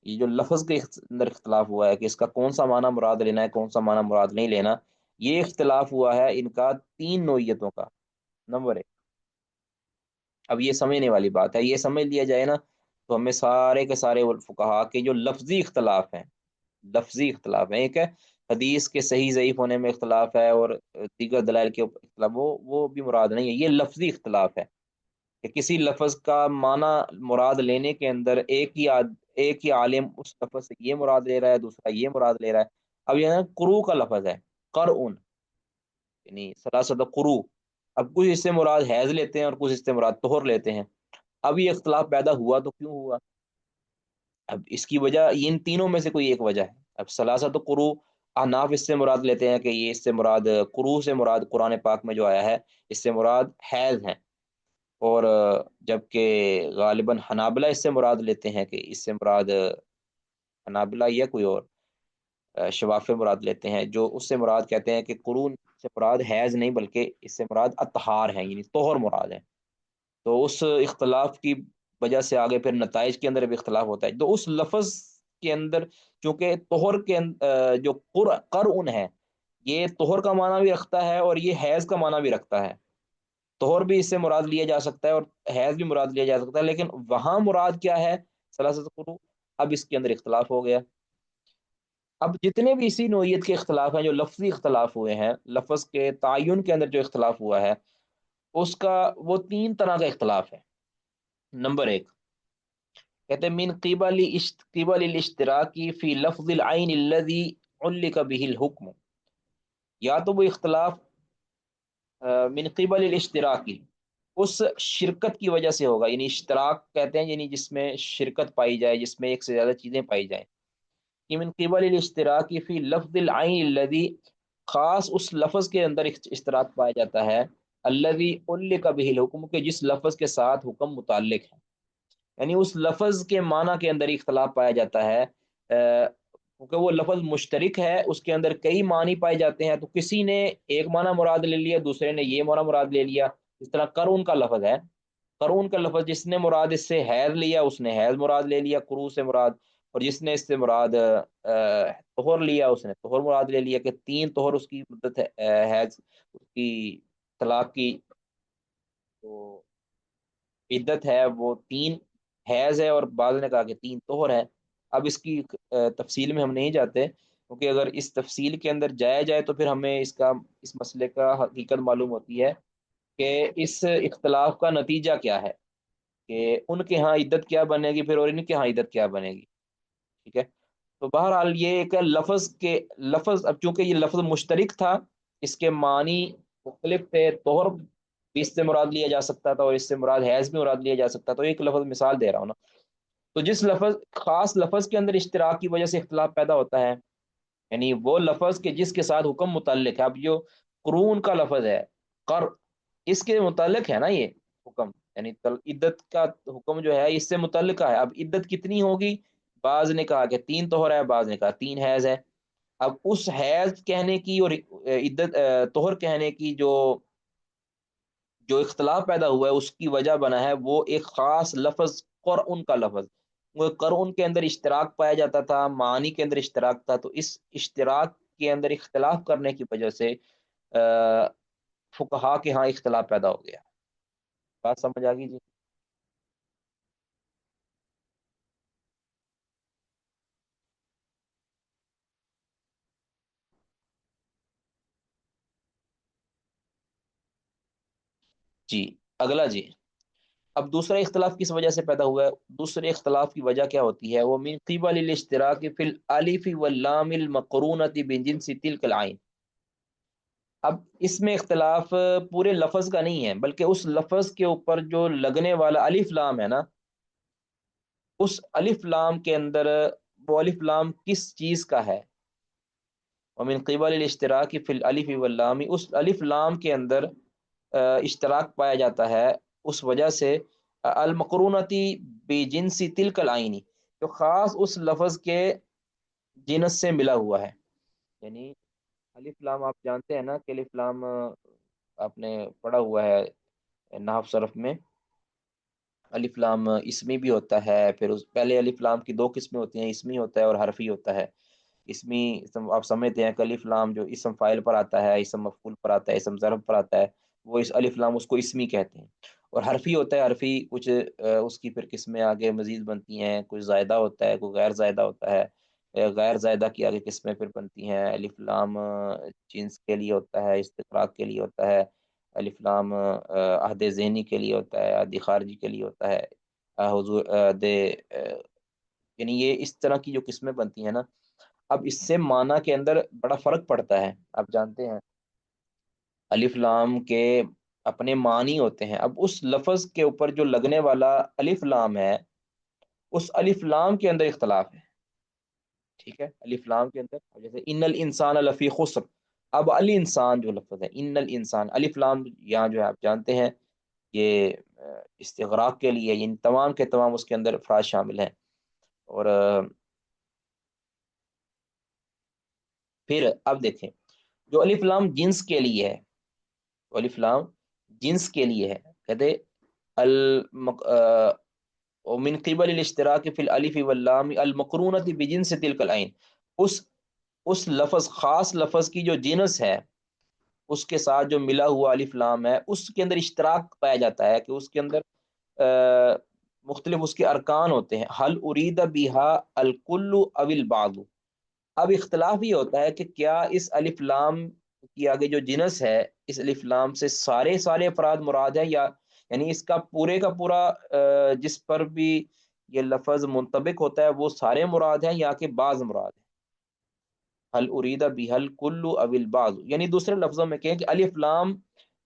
یہ جو لفظ کے اندر اختلاف ہوا ہے کہ اس کا کون سا معنی مراد لینا ہے، کون سا معنی مراد نہیں لینا، یہ اختلاف ہوا ہے ان کا تین نوعیتوں کا۔ نمبر ایک، اب یہ سمجھنے والی بات ہے، یہ سمجھ لیا جائے نا تو ہمیں سارے کے سارے فقہا کے جو لفظی اختلاف ہیں، لفظی اختلاف ہے، ایک ہے حدیث کے صحیح ضعیف ہونے میں اختلاف ہے اور دیگر دلائل کے اوپر اختلاف، وہ بھی مراد نہیں ہے، یہ لفظی اختلاف ہے کہ کسی لفظ کا معنی مراد لینے کے اندر ایک ہی عالم اس لفظ سے یہ مراد لے رہا ہے، دوسرا یہ مراد لے رہا ہے۔ اب یہ قرو کا لفظ ہے، قرء، یعنی ثلاثۃ قرو، اب کچھ اس سے مراد حیض لیتے ہیں اور کچھ اس سے مراد طہر لیتے ہیں۔ اب یہ اختلاف پیدا ہوا تو کیوں ہوا؟ اب اس کی وجہ ان تینوں میں سے کوئی ایک وجہ ہے. اب ثلاثت قرو، احناف اس سے مراد لیتے ہیں کہ یہ اس سے مراد قرو سے مراد قرآن پاک میں جو آیا ہے اس سے مراد حیض ہیں. اور جبکہ غالباً حنابلہ اس سے مراد لیتے ہیں کہ اس سے مراد حنابلہ یا کوئی اور شوافے مراد لیتے ہیں، جو اس سے مراد کہتے ہیں کہ قرون سے مراد حیض نہیں بلکہ اس سے مراد اطہار ہیں، یعنی طہر مراد ہے. تو اس اختلاف کی وجہ سے آگے پھر نتائج کے اندر بھی اختلاف ہوتا ہے. تو اس لفظ کے اندر چونکہ طہر کے جو قرء ہے، یہ طہر کا معنی بھی رکھتا ہے اور یہ حیض کا معنی بھی رکھتا ہے. طہر بھی اس سے مراد لیا جا سکتا ہے اور حیض بھی مراد لیا جا سکتا ہے، لیکن وہاں مراد کیا ہے ثلاثت قروء، اب اس کے اندر اختلاف ہو گیا. اب جتنے بھی اسی نوعیت کے اختلاف ہیں جو لفظی اختلاف ہوئے ہیں، لفظ کے تعین کے اندر جو اختلاف ہوا ہے اس کا وہ تین طرح کا اختلاف ہے. نمبر ایک کہتے ہیں من قبل الاشتراکی فی لفظ العین الذی علق به الحکم. یا تو وہ اختلاف من قبل الاشتراکی اس شرکت کی وجہ سے ہوگا، یعنی اشتراک کہتے ہیں یعنی جس میں شرکت پائی جائے، جس میں ایک سے زیادہ چیزیں پائی جائیں. کہ من قبل الاشتراک فی لفظ العین الذی، خاص اس لفظ کے اندر اشتراک پایا جاتا ہے الذی علق به الحکم، کہ جس لفظ کے ساتھ حکم متعلق ہے. یعنی اس لفظ کے معنی کے اندر اختلاف پایا جاتا ہے کیونکہ وہ لفظ مشترک ہے، اس کے اندر کئی معنی پائے جاتے ہیں، تو کسی نے ایک معنی مراد لے لیا، دوسرے نے یہ معنی مراد لے لیا. اس طرح قرون کا لفظ ہے، قرون کا لفظ جس نے مراد اس سے حیض لیا اس نے حیض مراد لے لیا قرو سے مراد، اور جس نے اس سے مراد طہر لیا اس نے طہر مراد لے لیا، کہ تین طہر اس کی مدت ہے حیض اس کی طلاق کی جو عدت ہے وہ تین حیض ہے، اور بعض نے کہا کہ تین طہر ہے. اب اس کی تفصیل میں ہم نہیں جاتے، کیونکہ اگر اس تفصیل کے اندر جایا جائے تو پھر ہمیں اس مسئلے کا حقیقت معلوم ہوتی ہے کہ اس اختلاف کا نتیجہ کیا ہے، کہ ان کے ہاں عدت کیا بنے گی پھر، اور ان کے ہاں عدت کیا بنے گی. ٹھیک ہے. تو بہرحال یہ ایک لفظ اب چونکہ یہ لفظ مشترک تھا، اس کے معنی مختلف تھے، طہر بھی اس سے مراد لیا جا سکتا تھا اور اس سے مراد حیض بھی مراد لیا جا سکتا. تو ایک لفظ مثال دے رہا ہوں نا. تو جس خاص لفظ کے اندر اشتراک کی وجہ سے اختلاف پیدا ہوتا ہے، یعنی وہ لفظ کے جس کے ساتھ حکم متعلق ہے. اب جو قرون کا لفظ ہے قر، اس کے متعلق ہے نا یہ حکم، یعنی عدت کا حکم جو ہے اس سے متعلقہ ہے. اب عدت کتنی ہوگی، بعض نے کہا کہ تین طہر ہے، بعض نے کہا تین حیض ہے. اب اس حیض کہنے کی اور عدت طہر کہنے کی جو اختلاف پیدا ہوا ہے اس کی وجہ بنا ہے وہ ایک خاص لفظ قرآن کا لفظ. وہ قرآن کے اندر اشتراک پایا جاتا تھا، معانی کے اندر اشتراک تھا، تو اس اشتراک کے اندر اختلاف کرنے کی وجہ سے فقہا کے ہاں اختلاف پیدا ہو گیا. بات سمجھ آ گئی جی؟ جی اگلا جی. اب دوسرا اختلاف کس وجہ سے پیدا ہوا ہے؟ دوسرے اختلاف کی وجہ کیا ہوتی ہے؟ وہ من قبل الاشتراک فی الالف واللام المقرونۃ بجنس تلک العین. اب اس میں اختلاف پورے لفظ کا نہیں ہے بلکہ اس لفظ کے اوپر جو لگنے والا الف لام ہے نا، اس الف لام کے اندر وہ الف لام کس چیز کا ہے. ومن قبل الاشتراک فی الالف واللام، اس الف لام کے اندر اشتراک پایا جاتا ہے اس وجہ سے المقرونتی بجنسی تلک العینی، جو خاص اس لفظ کے جنس سے ملا ہوا ہے. یعنی الف لام آپ جانتے ہیں نا کہ الف لام آپ نے پڑھا ہوا ہے نحو صرف میں. الف لام اسمی بھی ہوتا ہے، پھر پہلے الف لام کی دو قسمیں ہوتی ہیں، اسمی ہوتا ہے اور حرفی ہوتا ہے. اسمی آپ سمجھتے ہیں کہ الف لام جو اسم فاعل پر آتا ہے، اسم مفعول پر آتا ہے، اسم ضرب پر آتا ہے، وہ اس الف لام اس کو اسمی کہتے ہیں. اور حرفی ہوتا ہے، حرفی کچھ اس کی پھر قسمیں آگے مزید بنتی ہیں، کچھ زائدہ ہوتا ہے، کوئی غیر زائدہ ہوتا ہے. غیر زائدہ کی آگے قسمیں پھر بنتی ہیں. الف لام جنس کے لیے ہوتا ہے، استقراق کے لیے ہوتا ہے. الف لام عہد ذہنی کے لیے ہوتا ہے، عہد خارجی کے لیے ہوتا ہے. حضور عہد یعنی یہ اس طرح کی جو قسمیں بنتی ہیں نا، اب اس سے معنی کے اندر بڑا فرق پڑتا ہے. آپ جانتے ہیں الف لام کے اپنے معنی ہوتے ہیں. اب اس لفظ کے اوپر جو لگنے والا الف لام ہے اس الف لام کے اندر اختلاف ہے، ٹھیک ہے، الف لام کے اندر، اب جیسے ان الانسان لفی خسر، اب الانسان جو لفظ ہے ان الانسان، الف لام یہاں جو ہے آپ جانتے ہیں یہ استغراق کے لیے، یعنی تمام کے تمام اس کے اندر افراد شامل ہیں، اور پھر اب دیکھیں جو الف لام جنس کے لیے ہے، تو الف لام جنس کے لیے ہے، کہتے المق... ومن قبل الاشتراک فی الالف واللام المقرونۃ بجنس تلک العین، اس اس لفظ، خاص لفظ کی جو جنس ہے اس کے ساتھ جو ملا ہوا الف لام ہے اس کے اندر اشتراک پایا جاتا ہے، کہ اس کے اندر مختلف اس کے ارکان ہوتے ہیں، حل ارید بہا الکل او البعض، اب اختلاف یہ ہوتا ہے کہ کیا اس الف لام کی آگے جو جنس ہے اس الف لام سے سارے افراد مراد ہیں، یا یعنی اس کا پورے کا پورا جس پر بھی یہ لفظ منطبق ہوتا ہے وہ سارے مراد ہیں یا کہ بعض مراد ہیں، حل ارید بحل کلو او البعض، یعنی دوسرے لفظوں میں کہیں کہ الف لام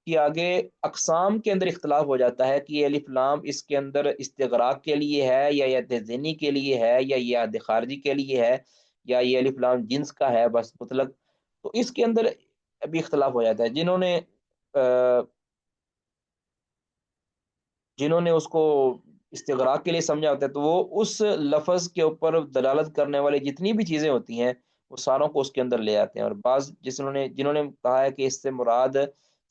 کی آگے اقسام کے اندر اختلاف ہو جاتا ہے کہ یہ الف لام اس کے اندر استغراق کے لیے ہے یا یاد ذہنی کے لیے ہے یا یاد خارجی کے لیے ہے یا یہ الف لام جنس کا ہے بس مطلق، تو اس کے اندر ابھی اختلاف ہو جاتا ہے، جنہوں نے اس کو استغراق کے لیے سمجھا ہوتا ہے تو وہ اس لفظ کے اوپر دلالت کرنے والی جتنی بھی چیزیں ہوتی ہیں وہ ساروں کو اس کے اندر لے آتے ہیں، اور بعض جنہوں نے کہا ہے کہ اس سے مراد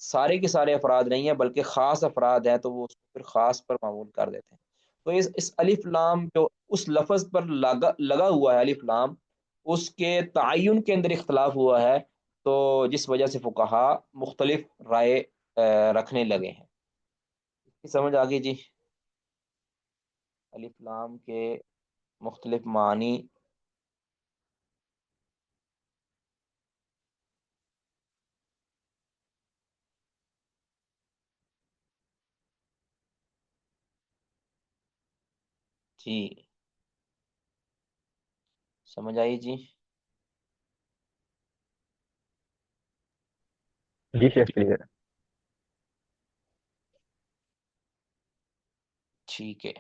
سارے کے سارے افراد نہیں ہیں بلکہ خاص افراد ہیں تو وہ اس کو پھر خاص پر معمول کر دیتے ہیں، تو اس الف لام جو اس لفظ پر لگا ہوا ہے الف لام، اس کے تعین کے اندر اختلاف ہوا ہے، تو جس وجہ سے فقہا مختلف رائے رکھنے لگے ہیں، سمجھ آ گئی جی؟ الف لام کے مختلف معنی، جی سمجھ آئی جی؟ جی شیخ کلیئر۔ ٹھیک ہے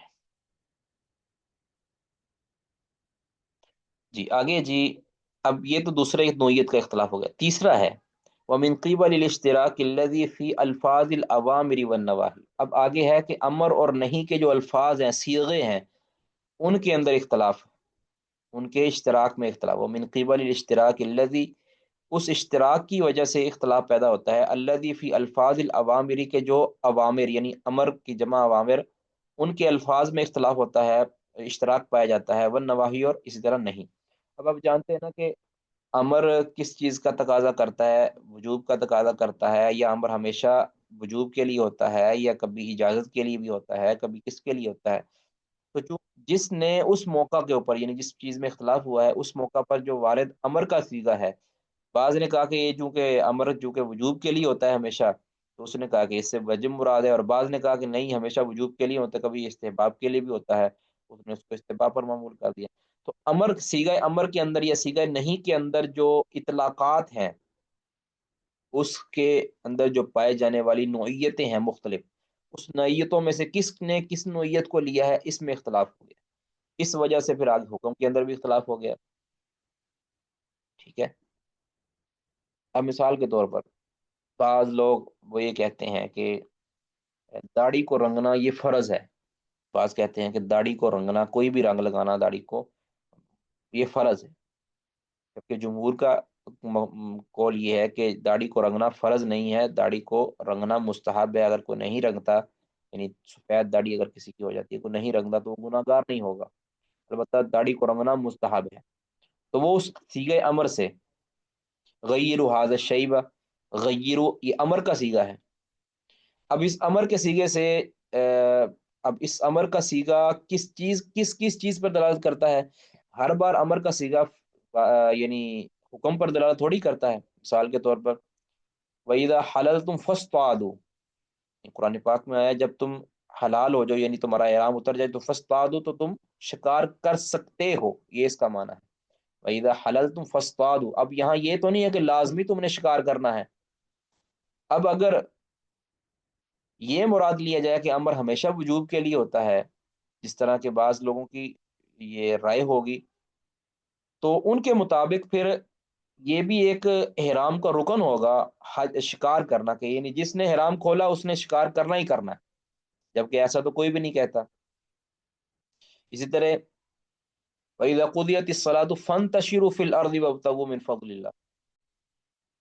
جی، آگے جی، اب یہ تو دوسرا ایک نوعیت کا اختلاف ہو گیا، تیسرا ہے وَمِن قِبَلِ الاشتراک الذی فی الفاظ الاوامر والنواہی، اب آگے ہے کہ امر اور نہیں کے جو الفاظ ہیں، صیغے ہیں، ان کے اندر اختلاف، ان کے اشتراک میں اختلاف، وَمِن قِبَلِ الاشتراک الذی، اس اشتراک کی وجہ سے اختلاف پیدا ہوتا ہے، الذی فی الفاظ الاوامر کے جو اوامر یعنی امر کی جمع اوامر، ان کے الفاظ میں اختلاف ہوتا ہے، اشتراک پایا جاتا ہے، والنواہی اور اسی طرح نہیں، اب آپ جانتے ہیں نا کہ امر کس چیز کا تقاضا کرتا ہے، وجوب کا تقاضا کرتا ہے، یا امر ہمیشہ وجوب کے لیے ہوتا ہے یا کبھی اجازت کے لیے بھی ہوتا ہے، کبھی کس کے لیے ہوتا ہے، تو جس نے اس موقع کے اوپر یعنی جس چیز میں اختلاف ہوا ہے اس موقع پر جو وارد امر کا صیغہ ہے، بعض نے کہا کہ یہ چونکہ امر چونکہ وجوب کے لیے ہوتا ہے ہمیشہ، تو اس نے کہا کہ اس سے وجب مراد ہے، اور بعض نے کہا کہ نہیں ہمیشہ وجوب کے لیے ہوتا ہے، کبھی استحباب کے لیے بھی ہوتا ہے، اس نے اس کو استحباب پر معمول کر دیا، تو امر صیغہ امر کے اندر یا صیغہ نہیں کے اندر جو اطلاقات ہیں اس کے اندر جو پائے جانے والی نوعیتیں ہیں مختلف، اس نوعیتوں میں سے کس نے کس نوعیت کو لیا ہے اس میں اختلاف ہو گیا، اس وجہ سے پھر آگے حکم کے اندر بھی اختلاف ہو گیا، ٹھیک ہے، اب مثال کے طور پر بعض لوگ وہ یہ کہتے ہیں کہ داڑھی کو رنگنا یہ فرض ہے، بعض کہتے ہیں کہ داڑھی کو رنگنا، کوئی بھی رنگ لگانا داڑھی کو یہ فرض ہے، جبکہ جمہور کا قول یہ ہے کہ داڑھی کو رنگنا فرض نہیں ہے، داڑھی کو رنگنا مستحب ہے، اگر کوئی نہیں رنگتا یعنی سفید داڑھی اگر کسی کی ہو جاتی ہے کوئی نہیں رنگتا تو وہ گناہ گار نہیں ہوگا، البتہ داڑھی کو رنگنا مستحب ہے، تو وہ اس صیغہ امر سے غیروا ھذا الشیب، غیروا یہ امر کا صیغہ ہے، اب اس امر کے صیغے سے اب اس امر کا صیغہ کس چیز پر دلالت کرتا ہے، ہر بار امر کا صیغہ یعنی حکم پر دلالت تھوڑی کرتا ہے، مثال کے طور پر وَإِذَا حَلَلْتُمْ فَاصْطَادُوا، قرآن پاک میں آیا جب تم حلال ہو جاؤ یعنی تمہارا احرام اتر جائے تو فاصطادوا تو تم شکار کر سکتے ہو، یہ اس کا معنی ہے، وَإِذَا حَلَلْتُمْ فَاصْطَادُوا، اب یہاں یہ تو نہیں ہے کہ لازمی تم نے شکار کرنا ہے، اب اگر یہ مراد لیا جائے کہ امر ہمیشہ وجوب کے لیے ہوتا ہے، جس طرح کے بعض لوگوں کی یہ رائے ہوگی، تو ان کے مطابق پھر یہ بھی ایک احرام کا رکن ہوگا، حج شکار کرنا، کہ یعنی جس نے احرام کھولا اس نے شکار کرنا ہی کرنا ہے، جبکہ ایسا تو کوئی بھی نہیں کہتا۔ اسی طرح وَإِذَا قُضِيَتِ الصَّلَاةُ فَانتَشِرُوا فِي الْأَرْضِ وَابْتَغُوا مِنْ فَضْلِ اللَّهِ،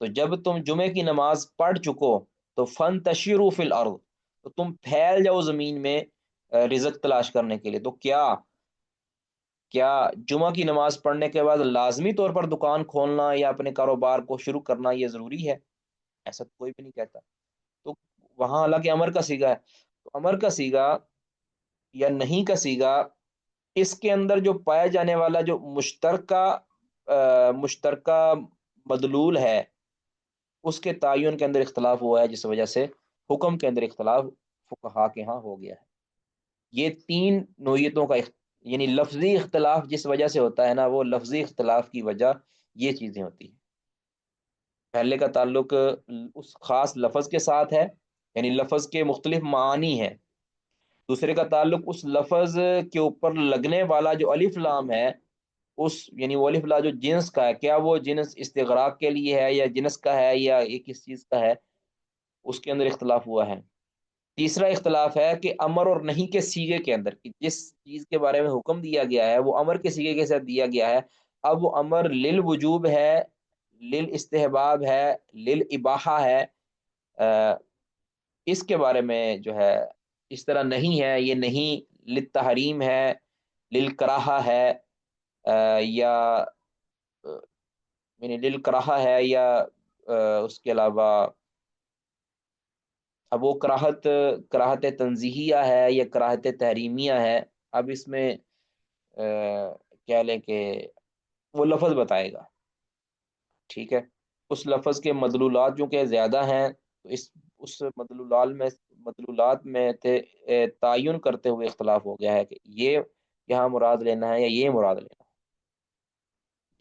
تو جب تم جمعے کی نماز پڑھ چکو تو فَانتَشِرُوا فِي الْأَرْضِ، تو تم پھیل جاؤ زمین میں رزق تلاش کرنے کے لیے۔ تو کیا جمعہ کی نماز پڑھنے کے بعد لازمی طور پر دکان کھولنا یا اپنے کاروبار کو شروع کرنا یہ ضروری ہے؟ ایسا تو کوئی بھی نہیں کہتا۔ تو وہاں حالانکہ امر کا صیغہ ہے، تو امر کا صیغہ یا نہیں کا صیغہ، اس کے اندر جو پایا جانے والا جو مشترکہ مدلول ہے، اس کے تعین کے اندر اختلاف ہوا ہے، جس وجہ سے حکم کے اندر اختلاف فقہا کے ہاں ہو گیا ہے۔ یہ تین نوعیتوں کا یعنی لفظی اختلاف جس وجہ سے ہوتا ہے نا، وہ لفظی اختلاف کی وجہ یہ چیزیں ہوتی ہیں۔ پہلے کا تعلق اس خاص لفظ کے ساتھ ہے، یعنی لفظ کے مختلف معانی ہیں۔ دوسرے کا تعلق اس لفظ کے اوپر لگنے والا جو الف لام ہے، اس یعنی وہ الف لام جو جنس کا ہے، کیا وہ جنس استغراق کے لیے ہے یا جنس کا ہے یا یہ کس چیز کا ہے، اس کے اندر اختلاف ہوا ہے۔ تیسرا اختلاف ہے کہ امر اور نہیں کے سیغے کے اندر، کہ جس چیز کے بارے میں حکم دیا گیا ہے وہ امر کے سیغے کے ساتھ دیا گیا ہے، اب وہ امر للوجوب ہے، للاستحباب ہے، للاباحہ ہے، اس کے بارے میں جو ہے اس طرح نہیں ہے، یہ نہیں للتحریم ہے، للکراہہ ہے، یا یعنی للکراہہ ہے، یا اس کے علاوہ اب وہ کراہت تنزیہیہ ہے یا کراہت تحریمیہ ہے، اب اس میں کہہ لیں کہ وہ لفظ بتائے گا، ٹھیک ہے۔ اس لفظ کے مدلولات جو کہ زیادہ ہیں، تو اس مدلولات میں تعین کرتے ہوئے اختلاف ہو گیا ہے کہ یہ یہاں مراد لینا ہے یا یہ مراد لینا ہے۔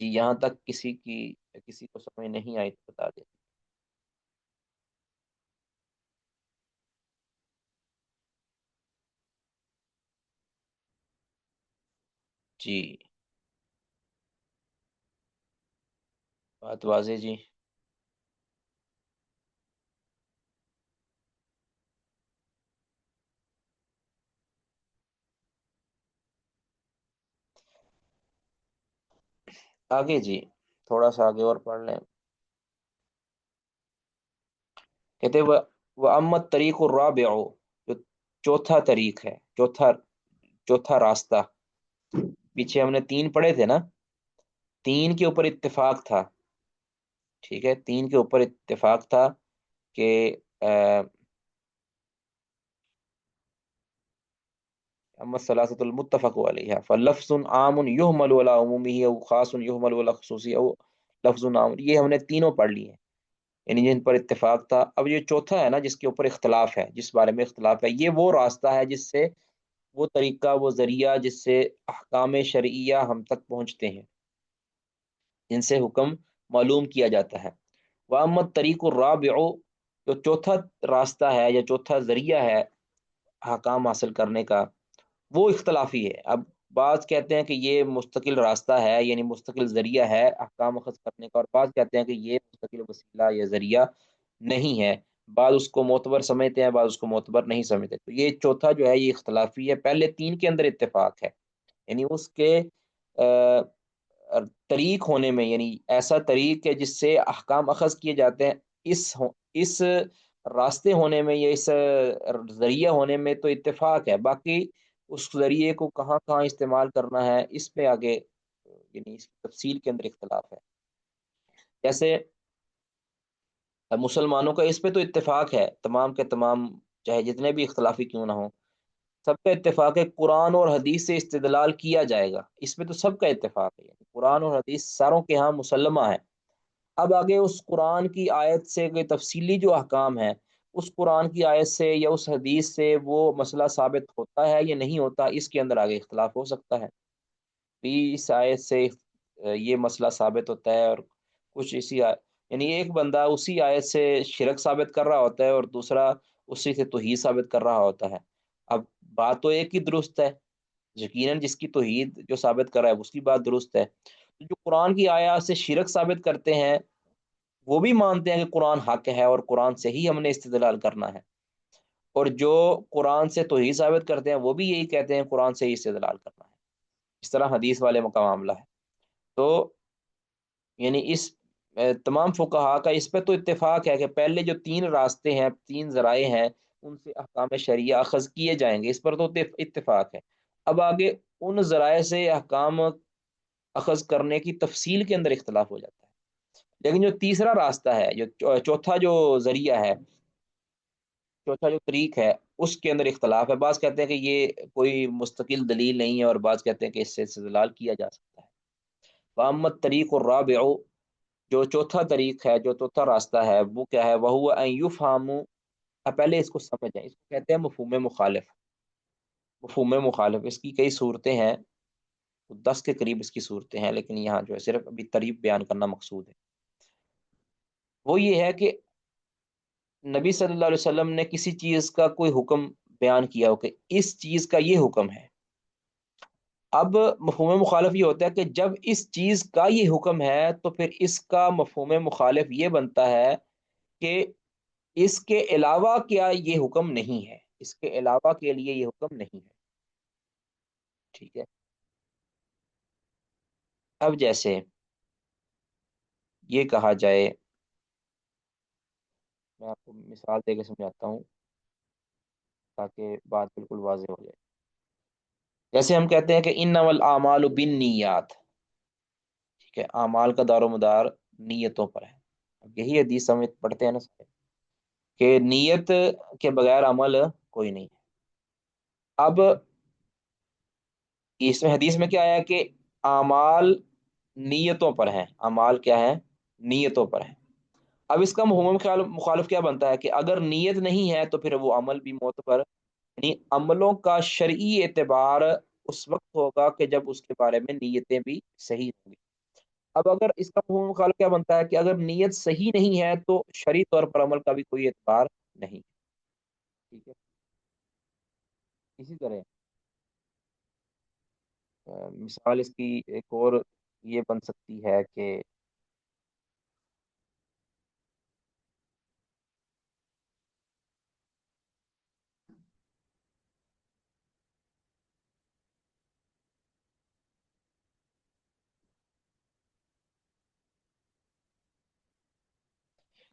جی یہاں تک کسی کو سمجھ نہیں آئی تو بتا دیں۔ جی بات واضح جی۔ آگے جی، تھوڑا سا آگے اور پڑھ لیں۔ کہتے وہ امت طریق الرابع، جو چوتھا طریق ہے، چوتھا راستہ، پیچھے ہم نے تین پڑھے تھے نا، تین کے اوپر اتفاق تھا، ٹھیک ہے، تین کے اوپر اتفاق تھا کہ اما الثلاثة المتفق علیہ فلفظ عام یحمل علی عمومہ او خاص یحمل علی خصوصی او لفظ عام، یہ ہم نے تینوں پڑھ لی ہیں، یعنی جن پر اتفاق تھا۔ اب یہ چوتھا ہے نا جس کے اوپر اختلاف ہے، جس بارے میں اختلاف ہے، یہ وہ راستہ ہے جس سے، وہ طریقہ، وہ ذریعہ جس سے احکام شرعیہ ہم تک پہنچتے ہیں، جن سے حکم معلوم کیا جاتا ہے۔ وَأَمَّا الطَّرِيقُ الرَّابِعُ، جو چوتھا راستہ ہے یا چوتھا ذریعہ ہے احکام حاصل کرنے کا، وہ اختلافی ہے۔ اب بعض کہتے ہیں کہ یہ مستقل راستہ ہے، یعنی مستقل ذریعہ ہے احکام اخذ کرنے کا، اور بعض کہتے ہیں کہ یہ مستقل وسیلہ یا ذریعہ نہیں ہے، بعض اس کو معتبر سمجھتے ہیں، بعض اس کو معتبر نہیں سمجھتے۔ تو یہ چوتھا جو ہے یہ اختلافی ہے، پہلے تین کے اندر اتفاق ہے، یعنی اس کے طریق ہونے میں، یعنی ایسا طریق ہے جس سے احکام اخذ کیے جاتے ہیں، اس راستے ہونے میں یا اس ذریعہ ہونے میں تو اتفاق ہے، باقی اس ذریعے کو کہاں کہاں استعمال کرنا ہے اس پہ آگے یعنی اس کی تفصیل کے اندر اختلاف ہے۔ جیسے مسلمانوں کا اس پہ تو اتفاق ہے، تمام کے تمام، چاہے جتنے بھی اختلافی کیوں نہ ہوں، سب کا اتفاق ہے قرآن اور حدیث سے استدلال کیا جائے گا، اس میں تو سب کا اتفاق ہے، یعنی قرآن اور حدیث ساروں کے ہاں مسلمہ ہے۔ اب آگے اس قرآن کی آیت سے کوئی تفصیلی جو احکام ہے، اس قرآن کی آیت سے یا اس حدیث سے وہ مسئلہ ثابت ہوتا ہے یا نہیں ہوتا، اس کے اندر آگے اختلاف ہو سکتا ہے۔ اس آیت سے یہ مسئلہ ثابت ہوتا ہے، اور کچھ یعنی ایک بندہ اسی آیت سے شرک ثابت کر رہا ہوتا ہے اور دوسرا اسی سے توحید ثابت کر رہا ہوتا ہے۔ اب بات تو ایک ہی درست ہے، یقیناً جس کی توحید جو ثابت کر رہا ہے اس کی بات درست ہے، تو جو قرآن کی آیات سے شرک ثابت کرتے ہیں وہ بھی مانتے ہیں کہ قرآن حق ہے اور قرآن سے ہی ہم نے استدلال کرنا ہے، اور جو قرآن سے توحید ثابت کرتے ہیں وہ بھی یہی کہتے ہیں قرآن سے ہی استدلال کرنا ہے۔ اس طرح حدیث والے کا معاملہ ہے۔ تو یعنی اس تمام فقہا کا اس پہ تو اتفاق ہے کہ پہلے جو تین راستے ہیں، تین ذرائع ہیں، ان سے احکام شرعیہ اخذ کیے جائیں گے، اس پر تو اتفاق ہے۔ اب آگے ان ذرائع سے احکام اخذ کرنے کی تفصیل کے اندر اختلاف ہو جاتا ہے۔ لیکن جو تیسرا راستہ ہے، جو چوتھا جو ذریعہ ہے، چوتھا جو طریق ہے، اس کے اندر اختلاف ہے۔ بعض کہتے ہیں کہ یہ کوئی مستقل دلیل نہیں ہے، اور بعض کہتے ہیں کہ اس سے استدلال کیا جا سکتا ہے۔ وَأَمَّا الطَّرِيقُ الرَّابِعُ، جو چوتھا طریق ہے، جو چوتھا راستہ ہے، وہ کیا ہے؟ وَهُوَ أَن يُفْهَمُ، اب پہلے اس کو سمجھیں، اس کو کہتے ہیں مفہوم مخالف۔ مفہوم مخالف اس کی کئی صورتیں ہیں، 10 کے قریب اس کی صورتیں ہیں، لیکن یہاں جو ہے صرف ابھی طریق بیان کرنا مقصود ہے۔ وہ یہ ہے کہ نبی صلی اللہ علیہ وسلم نے کسی چیز کا کوئی حکم بیان کیا ہو کہ اس چیز کا یہ حکم ہے۔ اب مفہوم مخالف یہ ہوتا ہے کہ جب اس چیز کا یہ حکم ہے تو پھر اس کا مفہوم مخالف یہ بنتا ہے کہ اس کے علاوہ کیا یہ حکم نہیں ہے، اس کے علاوہ کے لیے یہ حکم نہیں ہے۔ ٹھیک ہے، اب جیسے یہ کہا جائے، میں آپ کو مثال دے کے سمجھاتا ہوں تاکہ بات بالکل واضح ہو جائے۔ جیسے ہم کہتے ہیں کہ انما الاعمال بالنیات، ٹھیک ہے، اعمال کا دار و مدار نیتوں پر ہے۔ اب یہی حدیث سمجھ پڑھتے ہیں نا کہ نیت کے بغیر عمل کوئی نہیں ہے۔ اب اس میں حدیث میں کیا آیا کہ اعمال نیتوں پر ہیں، اعمال کیا ہے؟ نیتوں پر ہیں۔ اب اس کا مفہوم مخالف کیا بنتا ہے کہ اگر نیت نہیں ہے تو پھر وہ عمل بھی معتبر، یعنی عملوں کا شرعی اعتبار اس وقت ہوگا کہ جب اس کے بارے میں نیتیں بھی صحیح ہوں گی۔ اب اگر اس کا مفہوم مخالف کیا بنتا ہے کہ اگر نیت صحیح نہیں ہے تو شرعی طور پر عمل کا بھی کوئی اعتبار نہیں۔ ٹھیک ہے، اسی طرح مثال اس کی ایک اور یہ بن سکتی ہے کہ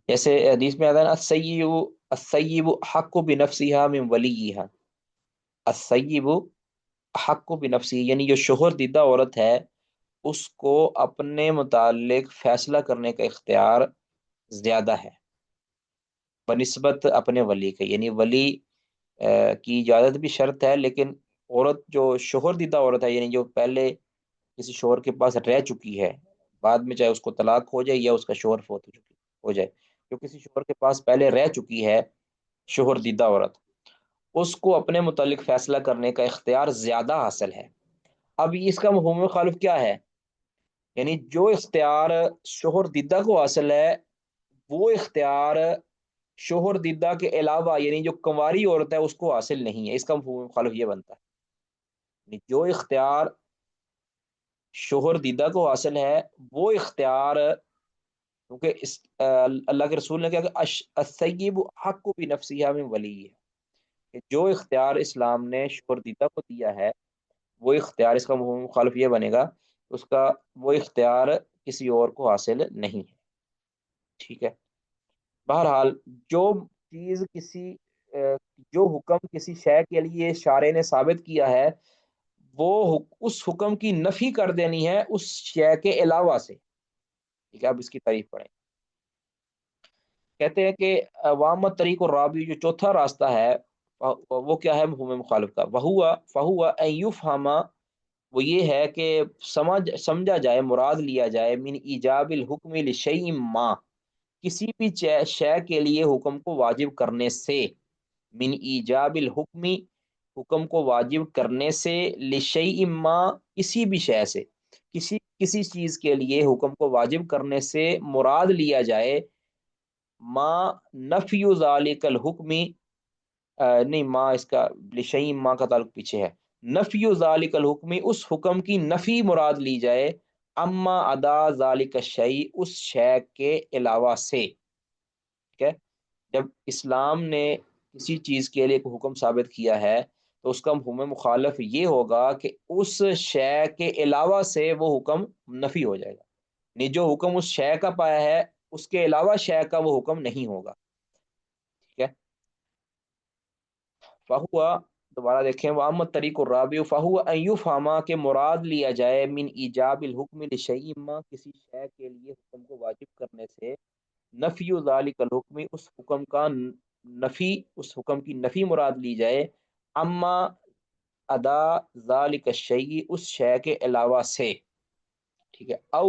جیسے حدیث میں آتا ہے نا السیب حق بنفسها من ولیها، السیب حق بنفسی، یعنی جو شوہر دیدہ عورت ہے اس کو اپنے متعلق فیصلہ کرنے کا اختیار زیادہ ہے بنسبت اپنے ولی کے، یعنی ولی کی اجازت بھی شرط ہے، لیکن عورت جو شوہر دیدہ عورت ہے، یعنی جو پہلے کسی شوہر کے پاس رہ چکی ہے، بعد میں چاہے اس کو طلاق ہو جائے یا اس کا شوہر فوت ہو جائے، جو کسی شوہر کے پاس پہلے رہ چکی ہے، شوہر دیدہ عورت، اس کو اپنے متعلق فیصلہ کرنے کا اختیار زیادہ حاصل ہے۔ اب اس کا مفہوم مخالف کیا ہے؟ یعنی جو اختیار شوہر دیدہ کو حاصل ہے وہ اختیار شوہر دیدہ کے علاوہ یعنی جو کنواری عورت ہے اس کو حاصل نہیں ہے۔ اس کا مفہوم مخالف یہ بنتا ہے، یعنی جو اختیار شوہر دیدہ کو حاصل ہے وہ اختیار، کیونکہ اللہ کے رسول نے کہا کہ السیب حق بنفسها من ولی ہے، کہ جو اختیار اسلام نے شوہر دیدہ کو دیا ہے وہ اختیار، اس کا مفہوم مخالف یہ بنے گا اس کا وہ اختیار کسی اور کو حاصل نہیں ہے۔ ٹھیک ہے، بہرحال جو چیز کسی جو حکم کسی شے کے لیے شارع نے ثابت کیا ہے وہ اس حکم کی نفی کر دینی ہے اس شے کے علاوہ سے۔ ٹھیک ہے، اب اس کی تعریف پڑھیں۔ کہتے ہیں کہ عوام طریق الرابع، جو چوتھا راستہ ہے وہ کیا ہے مفہوم مخالف کا؟ فہوا ان یفہم، وہ یہ ہے کہ سمجھا جائے، مراد لیا جائے من ایجاب الحکم لشیء ما، کسی بھی شے کے لیے حکم کو واجب کرنے سے، من ایجاب الحکمی، حکم کو واجب کرنے سے، لشیء ما، کسی بھی شے سے، کسی چیز کے لیے حکم کو واجب کرنے سے مراد لیا جائے ما نفی ذالک الحکمی، نہیں، ما اس کا لشیء ما کا تعلق پیچھے ہے، نفی ذالک الحکم، اس حکم کی نفی مراد لی جائے، اما ادا ذالک الشیء، اس شے کے علاوہ سے، ٹھیک ہے؟ جب اسلام نے کسی چیز کے لیے کوئی حکم ثابت کیا ہے تو اس کا مفہوم مخالف یہ ہوگا کہ اس شے کے علاوہ سے وہ حکم نفی ہو جائے گا، یعنی جو حکم اس شے کا پایا ہے اس کے علاوہ شے کا وہ حکم نہیں ہوگا، ٹھیک ہے؟ فہوا، دوبارہ دیکھیں، وامت طریق الرابع فہو ان یفہما، کہ مراد لیا جائے من ایجاب الحکم لشیء ما، کسی شے کے لیے حکم کو واجب کرنے سے، نفی ذالک الحکم، اس حکم کا نفی، اس حکم کی نفی مراد لی جائے، اما ادا ذالک الشیء، اس شے کے علاوہ سے، ٹھیک ہے؟ او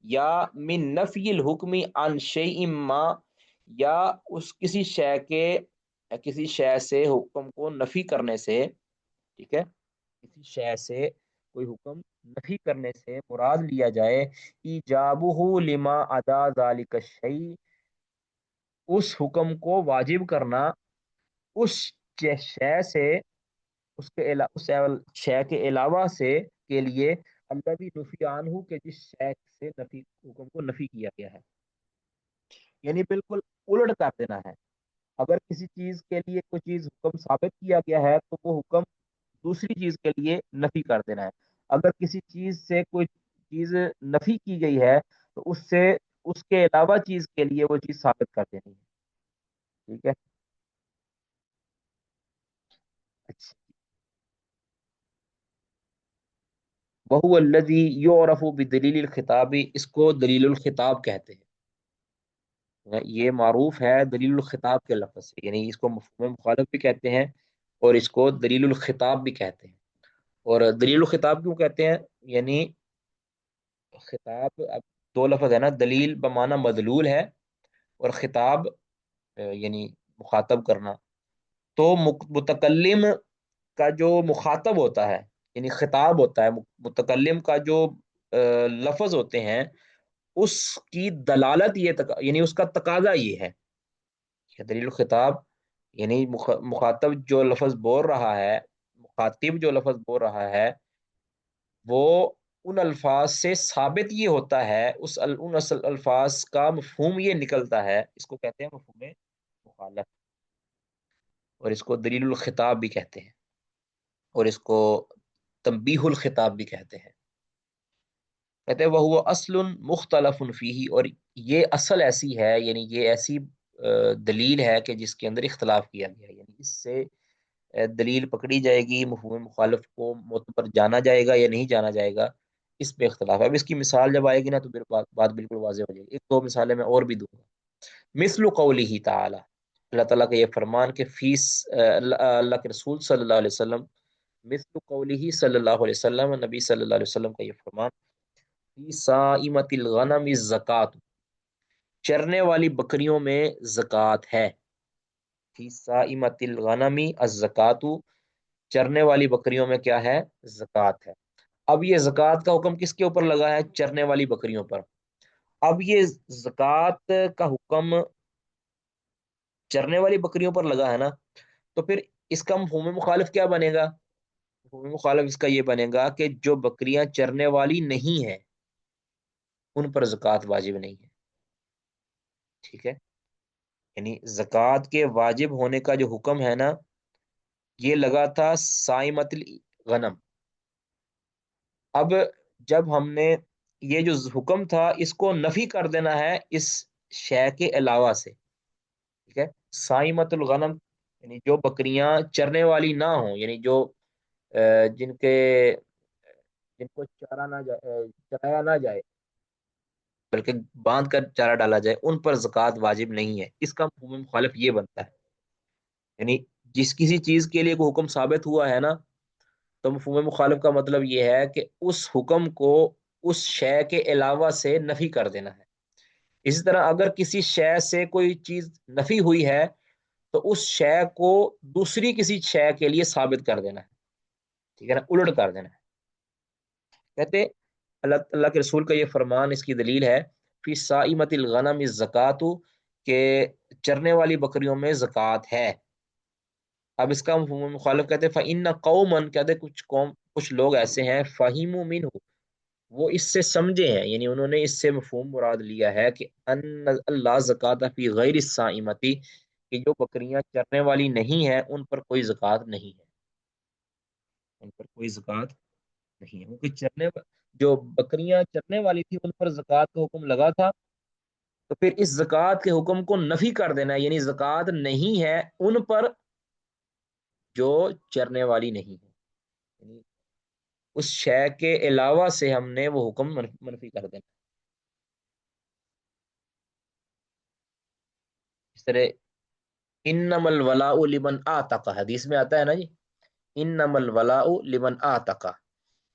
یا من نفی الحکم عن شیء ما، یا اس کسی شے کے، کسی شے سے حکم کو نفی کرنے سے، ٹھیک ہے؟ کسی شے سے کوئی حکم نفی کرنے سے مراد لیا جائے ایجابہ لما ادا ذالک الشیء، اس حکم کو واجب کرنا اس شے سے، اس کے اس شے کے علاوہ سے کے لیے، اللہ بھی نفی عنہ، کہ جس شے سے نفی حکم کو نفی کیا گیا ہے، یعنی بالکل الٹ کر دینا ہے۔ اگر کسی چیز کے لیے کوئی چیز حکم ثابت کیا گیا ہے تو وہ حکم دوسری چیز کے لیے نفی کر دینا ہے، اگر کسی چیز سے کوئی چیز نفی کی گئی ہے تو اس سے اس کے علاوہ چیز کے لیے وہ چیز ثابت کر دینی ہے، ٹھیک ہے؟ اچھا، وہو الذی یعرف بدلیل الخطاب، اس کو دلیل الخطاب کہتے ہیں، یہ معروف ہے دلیل الخطاب کے لفظ سے، یعنی اس کو مفہوم مخالف بھی کہتے ہیں اور اس کو دلیل الخطاب بھی کہتے ہیں۔ اور دلیل الخطاب کیوں کہتے ہیں؟ یعنی خطاب، اب دو لفظ ہے نا، دلیل بمعنی مدلول ہے، اور خطاب یعنی مخاطب کرنا، تو متکلم کا جو مخاطب ہوتا ہے، یعنی خطاب ہوتا ہے، متکلم کا جو لفظ ہوتے ہیں، اس کی دلالت یہ یعنی اس کا تقاضا یہ ہے کہ دلیل الخطاب، یعنی مخاطب جو لفظ بول رہا ہے، مخاطب جو لفظ بول رہا ہے، وہ ان الفاظ سے ثابت یہ ہوتا ہے، ان اصل الفاظ کا مفہوم یہ نکلتا ہے، اس کو کہتے ہیں مفہوم مخالف، اور اس کو دلیل الخطاب بھی کہتے ہیں، اور اس کو تنبیہ الخطاب بھی کہتے ہیں۔ کہتے ہیں وہ اصل مختلف فیہ، اور یہ اصل ایسی ہے، یعنی یہ ایسی دلیل ہے کہ جس کے اندر اختلاف کیا گیا ہے، یعنی اس سے دلیل پکڑی جائے گی، مفہوم مخالف کو معتبر جانا جائے گا یا نہیں جانا جائے گا، اس پہ اختلاف ہے۔ اب اس کی مثال جب آئے گی نا تو پھر بات بالکل واضح ہو جائے گی۔ ایک دو مثالیں میں اور بھی دوں گا۔ مثل قولہ تعالی، اللہ تعالیٰ کا یہ فرمان کہ فیس اللہ کے رسول صلی اللہ علیہ وسلم، مثل قولہ صلی اللہ علیہ وسلم، نبی صلی اللہ علیہ وسلم کا یہ فرمان، فی صائمۃ الغنم الزکات، چرنے والی بکریوں میں زکوٰۃ ہے، فی صائمۃ الغنم الزکات، چرنے والی بکریوں میں کیا ہے؟ زکوٰۃ ہے۔ اب یہ زکوٰۃ کا حکم کس کے اوپر لگا ہے؟ چرنے والی بکریوں پر۔ اب یہ زکوٰۃ کا حکم چرنے والی بکریوں پر لگا ہے نا، تو پھر اس کا مفہوم مخالف کیا بنے گا؟ مفہوم مخالف اس کا یہ بنے گا کہ جو بکریاں چرنے والی نہیں ہیں ان پر زکوٰۃ واجب نہیں ہے، ٹھیک ہے؟ یعنی زکوٰۃ کے واجب ہونے کا جو حکم ہے نا، یہ لگا تھا صائمۃ الغنم۔ اب جب ہم نے یہ جو حکم تھا اس کو نفی کر دینا ہے اس شے کے علاوہ سے، ٹھیک ہے؟ صائمۃ الغنم یعنی جو بکریاں چرنے والی نہ ہوں، یعنی جو جن کے جن کو چارہ نہ جائے، چرایا نہ جائے، بلکہ باندھ کر چارہ ڈالا جائے، ان پر زکوٰۃ واجب نہیں ہے۔ اس کا مفہوم مخالف یہ بنتا ہے، یعنی جس کسی چیز کے لیے کوئی حکم ثابت ہوا ہے نا، تو مفہوم مخالف کا مطلب یہ ہے کہ اس حکم کو اس شے کے علاوہ سے نفی کر دینا ہے۔ اسی طرح اگر کسی شے سے کوئی چیز نفی ہوئی ہے تو اس شے کو دوسری کسی شے کے لیے ثابت کر دینا ہے، ٹھیک ہے نا، الٹ کر دینا ہے۔ کہتے اللہ اللہ کے رسول کا یہ فرمان، اس کی دلیل ہے فی صائمۃ الغنم الزکات، کہ چرنے والی بکریوں میں زکوٰۃ ہے۔ اب اس کا مفہوم مخالف کہتے ہیں فَإِنَّ قَوْمًا، کہتے ہیں کچھ قوم، کچھ لوگ ایسے ہیں فَهِمُوا مِنْهُ، وہ اس سے سمجھے ہیں، یعنی انہوں نے اس سے مفہوم مراد لیا ہے کہ ان اللہ زکوٰۃ فی غیر الصائمتی، کہ جو بکریاں چرنے والی نہیں ہیں ان پر کوئی زکوٰۃ نہیں ہے، ان پر کوئی زکوٰۃ نہیں ہے، کیونکہ جو بکریاں چرنے والی تھی ان پر زکوٰۃ کا حکم لگا تھا، تو پھر اس زکوٰۃ کے حکم کو نفی کر دینا ہے، یعنی زکوٰۃ نہیں ہے ان پر جو چرنے والی نہیں ہے، یعنی اس شے کے علاوہ سے ہم نے وہ حکم منفی کر دینا، اس طرح انما الولاء لمن اعتق، حدیث میں آتا ہے نا جی، انما الولاء لمن اعتق،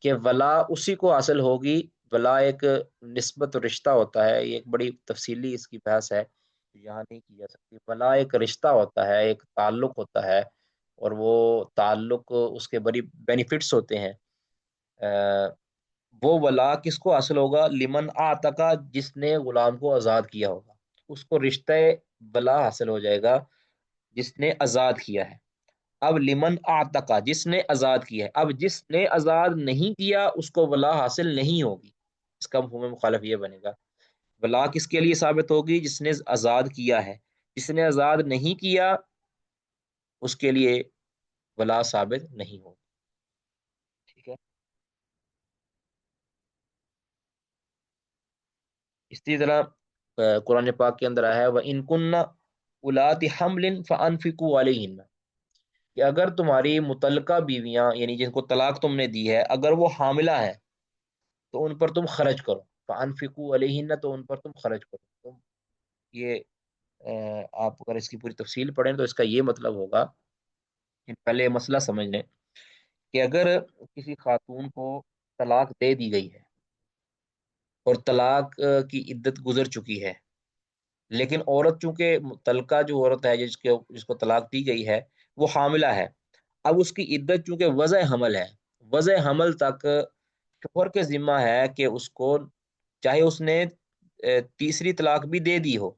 کہ ولا اسی کو حاصل ہوگی، ولا ایک نسبت و رشتہ ہوتا ہے، یہ ایک بڑی تفصیلی اس کی بحث ہے، یہاں نہیں کی جا سکتی، ولا ایک رشتہ ہوتا ہے، ایک تعلق ہوتا ہے، اور وہ تعلق اس کے بڑی بینیفٹس ہوتے ہیں، وہ ولا کس کو حاصل ہوگا؟ لمن آتکا، جس نے غلام کو آزاد کیا ہوگا، اس کو رشتہ ولا حاصل ہو جائے گا جس نے آزاد کیا ہے۔ اب لمن آتکا، جس نے آزاد کیا ہے، اب جس نے آزاد نہیں کیا اس کو ولا حاصل نہیں ہوگی، اس کا مفہوم مخالف یہ بنے گا، ولا کس کے لیے ثابت ہوگی؟ جس نے آزاد کیا ہے، جس نے آزاد نہیں کیا اس کے لیے ولا ثابت نہیں ہوگی، ٹھیک ہے۔ اسی طرح قرآن پاک کے اندر آیا ہے وَإِن كُنَّ أُولَاتِ حَمْلٍ فَأَنفِقُوا عَلَيْهِنَّ، کہ اگر تمہاری متعلقہ بیویاں یعنی جن کو طلاق تم نے دی ہے اگر وہ حاملہ ہیں تو ان پر تم خرچ کرو، فَأَنفِقُوا عَلَيْهِنَّ، تو ان پر تم خرچ کرو، تم یہ آپ اگر اس کی پوری تفصیل پڑھیں تو اس کا یہ مطلب ہوگا کہ پہلے یہ مسئلہ سمجھ لیں کہ اگر کسی خاتون کو طلاق دے دی گئی ہے اور طلاق کی عدت گزر چکی ہے، لیکن عورت چونکہ متعلقہ جو عورت ہے جس کو طلاق دی گئی ہے وہ حاملہ ہے، اب اس کی عدت چونکہ وضع حمل ہے، وضع حمل تک شوہر کے ذمہ ہے کہ اس کو، چاہے اس نے تیسری طلاق بھی دے دی ہو،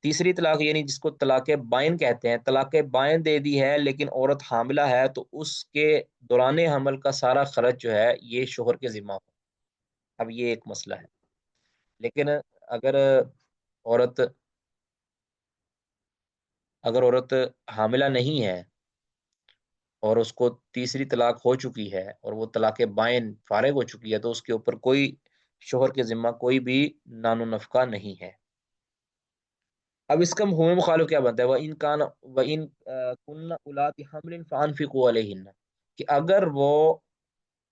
تیسری طلاق یعنی جس کو طلاق بائن کہتے ہیں، طلاق بائن دے دی ہے لیکن عورت حاملہ ہے تو اس کے دوران حمل کا سارا خرچ جو ہے یہ شوہر کے ذمہ ہو، اب یہ ایک مسئلہ ہے، لیکن اگر عورت اگر عورت حاملہ نہیں ہے اور اس کو تیسری طلاق ہو چکی ہے اور وہ طلاق بائن فارغ ہو چکی ہے تو اس کے اوپر کوئی شوہر کے ذمہ کوئی بھی نان و نفقہ نہیں ہے۔ اب اس کا مفہوم مخالف کیا بنتا ہے؟ وَإِن كَانَ وَإِن كُنَّ أُولَاتِ حَمْلٍ فَأَنفِقُوا عَلَيْهِنَّ، کہ اگر وہ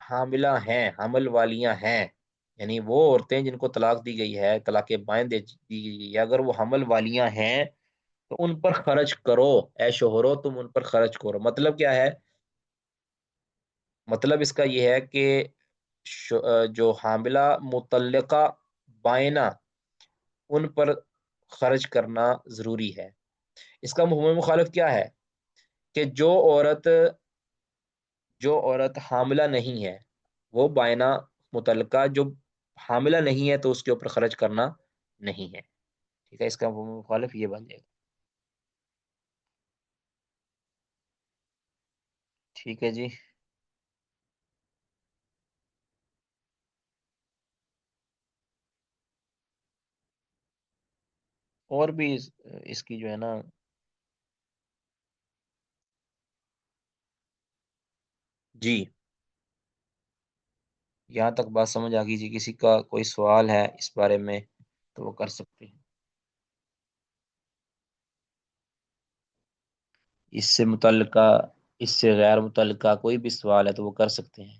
حاملہ ہیں، حمل والیاں ہیں، یعنی وہ عورتیں جن کو طلاق دی گئی ہے، طلاق بائن دی گئی ہے، اگر وہ حمل والیاں ہیں تو ان پر خرچ کرو، اے شوہرو تم ان پر خرچ کرو، مطلب کیا ہے؟ مطلب اس کا یہ ہے کہ جو حاملہ مطلقہ بائنہ ان پر خرچ کرنا ضروری ہے۔ اس کا مفہوم مخالف کیا ہے؟ کہ جو عورت حاملہ نہیں ہے، وہ بائنہ مطلقہ جو حاملہ نہیں ہے تو اس کے اوپر خرچ کرنا نہیں ہے، ٹھیک ہے، اس کا مفہوم مخالف یہ بن جائے گا، ٹھیک ہے جی۔ اور بھی اس کی جو ہے نا، جی یہاں تک بات سمجھ آ گئی جی، کسی کا کوئی سوال ہے اس بارے میں تو وہ کر سکتے ہیں، اس سے متعلقہ، اس سے غیر متعلقہ کوئی بھی سوال ہے تو وہ کر سکتے ہیں،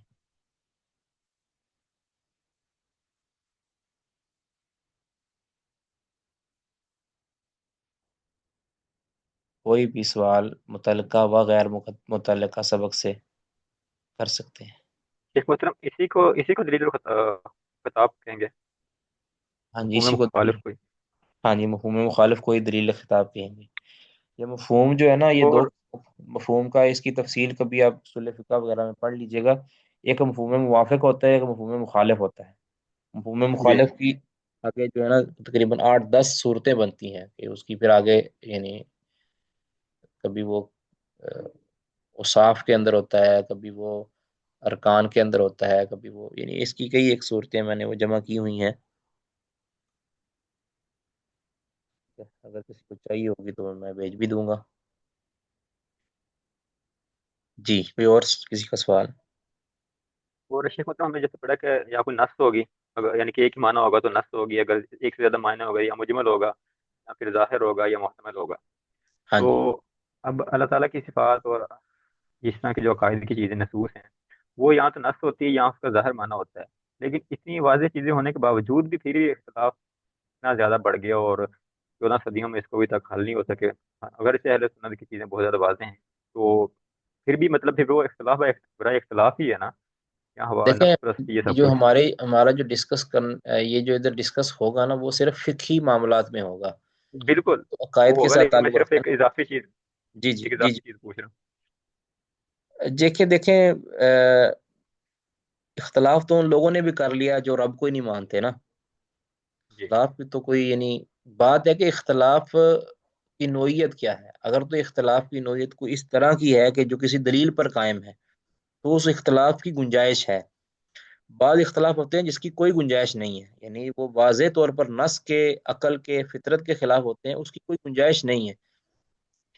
کوئی بھی سوال متعلقہ و غیر متعلقہ سبق سے کر سکتے ہیں۔ شیخ محترم اسی کو دلیل خطاب کہیں گے، ہاں جی مفہوم اسی کو دلیل، مخالف کوئی؟ ہاں جی مفہوم مخالف کوئی دلیل خطاب کہیں گے، یہ مفہوم جو ہے نا، یہ دو اور مفہوم کا اس کی تفصیل کبھی آپ اصول فقہ وغیرہ میں پڑھ لیجئے گا، ایک مفہوم موافق ہوتا ہے، ایک مفہوم مخالف ہوتا ہے، مفہوم جی مخالف کی آگے جو ہے نا تقریباً 8-10 صورتیں بنتی ہیں کہ اس کی پھر آگے یعنی کبھی وہ اوصاف کے اندر ہوتا ہے، کبھی وہ ارکان کے اندر ہوتا ہے، کبھی وہ، یعنی اس کی کئی ایک صورتیں میں نے وہ جمع کی ہوئی ہیں، اگر کسی کو چاہیے ہوگی تو میں بھیج بھی دوں گا۔ جی کوئی اور کسی کا سوال؟ اور شیخ مطلب ہمیں جیسے پڑھا کہ یا کوئی نص ہوگی، اگر یعنی کہ ایک ہی معنی ہوگا تو نص ہوگی، اگر ایک سے زیادہ معنی ہوگا یا مجمل ہوگا یا پھر ظاہر ہوگا یا محتمل ہوگا، ہاں تو جی۔ اب اللہ تعالیٰ کی صفات اور اس طرح کی جو عقائد کی چیزیں نصوص ہیں، وہ یہاں تو نص ہوتی ہے، یہاں اس کا ظاہر معنی ہوتا ہے، لیکن اتنی واضح چیزیں ہونے کے باوجود بھی پھر بھی اختلاف اتنا زیادہ بڑھ گیا، اور 14 صدیوں میں اس کو ابھی تک حل نہیں ہو سکے۔ اگر سے اہل سنت کی چیزیں بہت زیادہ واضح ہیں، تو پھر بھی مطلب پھر وہ اختلاف برائے اختلاف ہی ہے نا، یا ہوا دیکھیں نفس پرستی یہ یہ سب جو کچھ۔ ہمارا جو یہ جو ادھر ڈسکس ہوگا نا، وہ صرف فقہی معاملات میں ہوگا، بالکل تو عقائد وہ کے ہوگا، ساتھ لیکن میں تعلق صرف رکھتا ایک اضافی چیز ہے۔ جی جی ایک جی اضافی جی۔ چیز پوچھ رہا دیکھیں اختلاف تو ان لوگوں نے بھی کر لیا جو رب کو ہی نہیں مانتے نا، ہوں۔ جی اختلاف بھی تو کوئی، یعنی بات ہے کہ اختلاف کی نوعیت کیا ہے۔ اگر تو اختلاف کی نوعیت کوئی اس طرح کی ہے کہ جو کسی دلیل پر قائم ہے، تو اس اختلاف کی گنجائش ہے۔ بعض اختلاف ہوتے ہیں جس کی کوئی گنجائش نہیں ہے، یعنی وہ واضح طور پر نص کے، عقل کے، فطرت کے خلاف ہوتے ہیں، اس کی کوئی گنجائش نہیں ہے،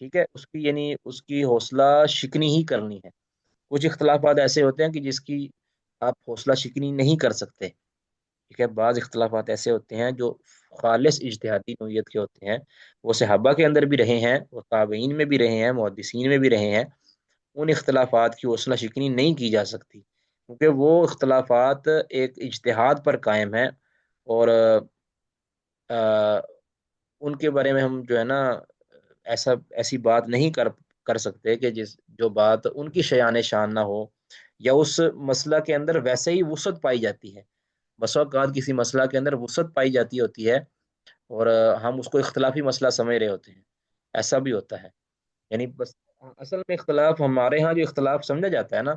ٹھیک ہے، اس کی یعنی اس کی حوصلہ شکنی ہی کرنی ہے۔ کچھ اختلافات ایسے ہوتے ہیں کہ جس کی آپ حوصلہ شکنی نہیں کر سکتے، ٹھیک ہے۔ بعض اختلافات ایسے ہوتے ہیں جو خالص اجتہادی نوعیت کے ہوتے ہیں، وہ صحابہ کے اندر بھی رہے ہیں، وہ تابعین میں بھی رہے ہیں، محدثین میں بھی رہے ہیں، ان اختلافات کی حوصلہ شکنی نہیں کی جا سکتی، کیونکہ وہ اختلافات ایک اجتہاد پر قائم ہیں، اور آ، ان کے بارے میں ہم جو ہے نا ایسی بات نہیں کر سکتے کہ جو بات ان کی شایان شان نہ ہو، یا اس مسئلہ کے اندر ویسے ہی وسعت پائی جاتی ہے۔ بسا اوقات کسی مسئلہ کے اندر وسعت پائی جاتی ہوتی ہے، اور ہم اس کو اختلافی مسئلہ سمجھ رہے ہوتے ہیں، ایسا بھی ہوتا ہے، یعنی بس اصل میں اختلاف ہمارے ہاں جو اختلاف سمجھا جاتا ہے نا،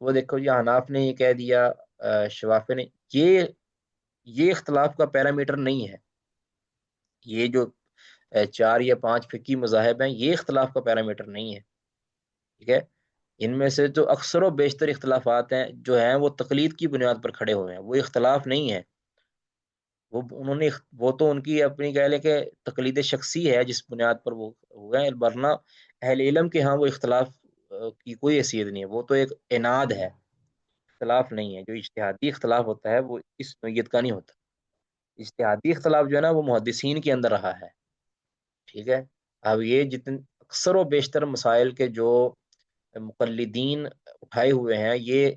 وہ دیکھو یہ حناف نے یہ کہہ دیا، شوافی نے، یہ اختلاف کا پیرامیٹر نہیں ہے، یہ جو 4 یا 5 فقہی مذاہب ہیں، یہ اختلاف کا پیرامیٹر نہیں ہے، ٹھیک ہے۔ ان میں سے جو اکثر و بیشتر اختلافات ہیں جو ہیں وہ تقلید کی بنیاد پر کھڑے ہوئے ہیں، وہ اختلاف نہیں ہے، وہ تو ان کی اپنی کہہ لیں کہ تقلید شخصی ہے جس بنیاد پر وہ ہوئے ہیں، ورنہ اہل علم کے ہاں وہ اختلاف کی کوئی حیثیت نہیں ہے، وہ تو ایک عناد ہے، اختلاف نہیں ہے۔ جو اجتہادی اختلاف ہوتا ہے وہ اس نوعیت کا نہیں ہوتا، اجتہادی اختلاف جو ہے نا وہ محدثین کے اندر رہا ہے، ٹھیک ہے۔ اب یہ جتنے اکثر و بیشتر مسائل کے جو مقلدین اٹھائے ہوئے ہیں، یہ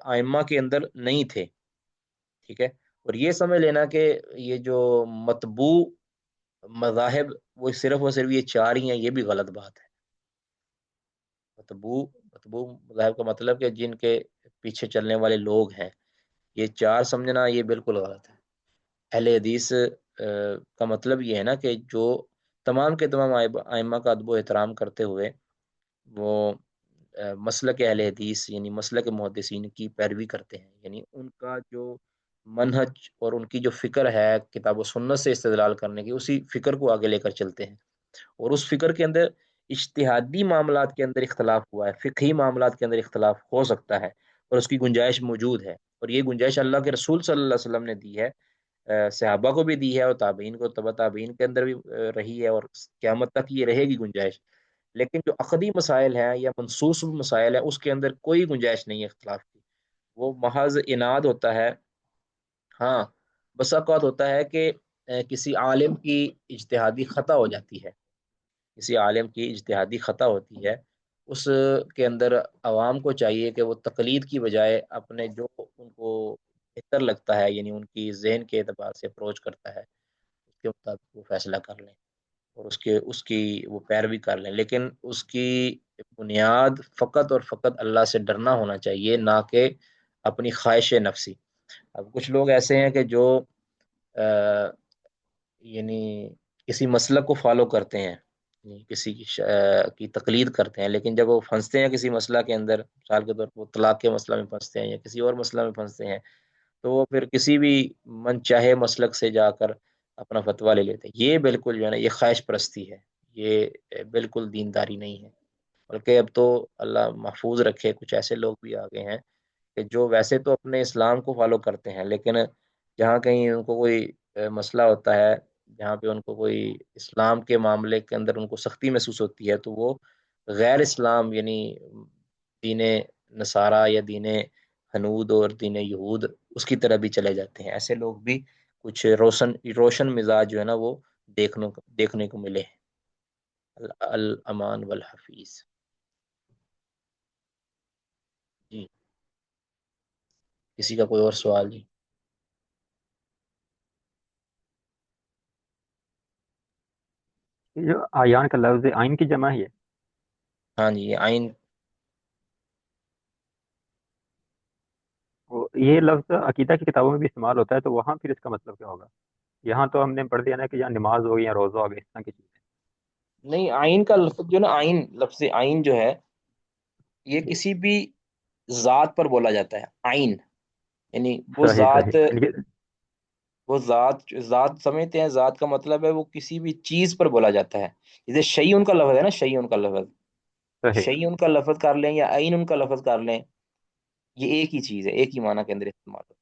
ائمہ کے اندر نہیں تھے، ٹھیک ہے۔ اور یہ سمجھ لینا کہ یہ جو مطبوع مذاہب وہ صرف اور صرف یہ 4 ہی ہیں، یہ بھی غلط بات ہے۔ مطبوع مذاہب کا مطلب کہ جن کے پیچھے چلنے والے لوگ ہیں، یہ 4 سمجھنا یہ بالکل غلط ہے۔ اہل حدیث کا مطلب یہ ہے نا کہ جو تمام کے تمام ائمہ کا ادب و احترام کرتے ہوئے وہ مسلک اہل حدیث یعنی مسلک محدثین کی پیروی کرتے ہیں، یعنی ان کا جو منہج اور ان کی جو فکر ہے کتاب و سنت سے استدلال کرنے کی، اسی فکر کو آگے لے کر چلتے ہیں، اور اس فکر کے اندر اجتہادی معاملات کے اندر اختلاف ہوا ہے، فقہی معاملات کے اندر اختلاف ہو سکتا ہے، اور اس کی گنجائش موجود ہے، اور یہ گنجائش اللہ کے رسول صلی اللہ علیہ وسلم نے دی ہے، صحابہ کو بھی دی ہے، اور تابعین کو، تبع تابعین کے اندر بھی رہی ہے، اور قیامت تک یہ رہے گی گنجائش۔ لیکن جو عقدی مسائل ہیں یا منصوص مسائل ہیں، اس کے اندر کوئی گنجائش نہیں ہے اختلاف کی، وہ محض اناد ہوتا ہے۔ ہاں، بس اوقات ہوتا ہے کہ کسی عالم کی اجتہادی خطا ہو جاتی ہے، کسی عالم کی اجتہادی خطا ہوتی ہے، اس کے اندر عوام کو چاہیے کہ وہ تقلید کی بجائے اپنے جو ان کو بہتر لگتا ہے، یعنی ان کی ذہن کے اعتبار سے اپروچ کرتا ہے، اس کے مطابق وہ فیصلہ کر لیں، اور اس کی وہ پیروی کر لیں، لیکن اس کی بنیاد فقط اور فقط اللہ سے ڈرنا ہونا چاہیے، نہ کہ اپنی خواہش نفسی۔ اب کچھ لوگ ایسے ہیں کہ جو یعنی کسی مسلک کو فالو کرتے ہیں، یعنی کسی کی تقلید کرتے ہیں، لیکن جب وہ پھنستے ہیں کسی مسئلہ کے اندر، مثال کے طور پر وہ طلاق کے مسئلہ میں پھنستے ہیں یا کسی اور مسئلہ میں پھنستے ہیں، تو وہ پھر کسی بھی من چاہے مسلک سے جا کر اپنا فتویٰ لے لیتے ہیں۔ یہ بالکل جو ہے نا یہ خواہش پرستی ہے، یہ بالکل دینداری نہیں ہے۔ بلکہ اب تو اللہ محفوظ رکھے کچھ ایسے لوگ بھی آ گئے ہیں کہ جو ویسے تو اپنے اسلام کو فالو کرتے ہیں، لیکن جہاں کہیں ان کو کوئی مسئلہ ہوتا ہے، جہاں پہ ان کو کوئی اسلام کے معاملے کے اندر ان کو سختی محسوس ہوتی ہے، تو وہ غیر اسلام یعنی دین نصارہ یا دین ہنود اور دین یہود اس کی طرح بھی چلے جاتے ہیں۔ ایسے لوگ بھی کچھ روشن روشن مزاج جو ہے نا وہ دیکھنے کو ملے ہیں۔ الامان والحفیظ۔ جی، کسی کا کوئی اور سوال؟ جی یہ جو آیان کا لفظ ہے، آئین کی جمع ہی ہے؟ ہاں جی، یہ آئین۔ یہ لفظ عقیدہ کی کتابوں میں بھی استعمال ہوتا ہے، تو وہاں پھر اس کا مطلب کیا ہوگا؟ یہاں تو ہم نے پڑھ دیا نا کہ یہاں نماز ہو گئی یا روزہ ہو گیا، اس طرح کی چیزیں۔ نہیں، آئین کا لفظ جو ہے نا، آئین لفظ آئین جو ہے یہ جی، کسی بھی ذات پر بولا جاتا ہے۔ آئین یعنی وہ صحیح ذات، صحیح، یعنی کہ وہ ذات سمجھتے ہیں، ذات کا مطلب ہے وہ کسی بھی چیز پر بولا جاتا ہے۔ جیسے شیء کا لفظ ہے نا، شیء کا لفظ، صحیح، شیء کا لفظ کر لیں یا عین کا لفظ کر لیں، یہ ایک ہی چیز ہے، ایک ہی معنی کے اندر استعمال ہوتا ہے۔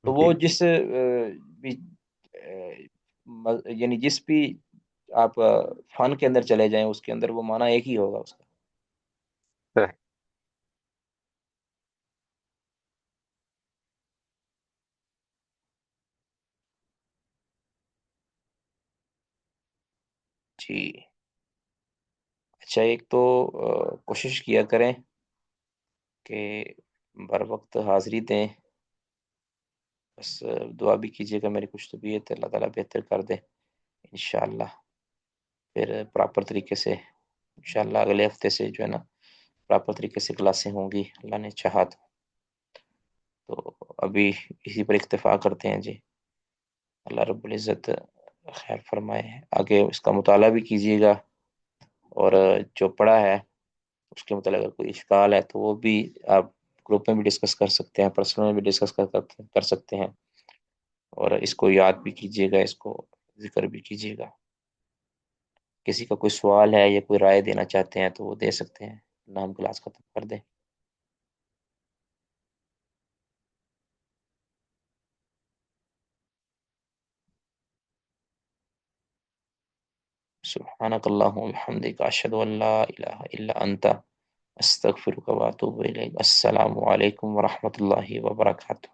تو وہ جی، جس بھی یعنی جس بھی آپ فن کے اندر چلے جائیں، اس کے اندر وہ معنی ایک ہی ہوگا اس کا۔ صحیح۔ جی اچھا، ایک تو کوشش کیا کریں کہ بر وقت حاضری دیں، بس دعا بھی کیجیے گا میری کچھ طبیعت اللہ تعالیٰ بہتر کر دے انشاءاللہ، پھر پراپر طریقے سے انشاءاللہ اگلے ہفتے سے جو ہے نا پراپر طریقے سے کلاسیں ہوں گی اللہ نے چاہا تو ابھی اسی پر اکتفا کرتے ہیں جی۔ اللہ رب العزت خیر فرمائے، آگے اس کا مطالعہ بھی کیجیے گا، اور جو پڑھا ہے اس کے متعلق اگر کوئی اشکال ہے تو وہ بھی آپ گروپ میں بھی ڈسکس کر سکتے ہیں، پرسنل میں بھی ڈسکس کر سکتے ہیں، اور اس کو یاد بھی کیجیے گا، اس کو ذکر بھی کیجیے گا۔ کسی کا کوئی سوال ہے یا کوئی رائے دینا چاہتے ہیں تو وہ دے سکتے ہیں، نام کلاس ختم کر دیں۔ سبحانک اللہم وبحمدک، اشہد ان لا الہ الا انت، استغفرک واتوب الیک۔ السلام علیکم ورحمۃ اللہ وبرکاتہ۔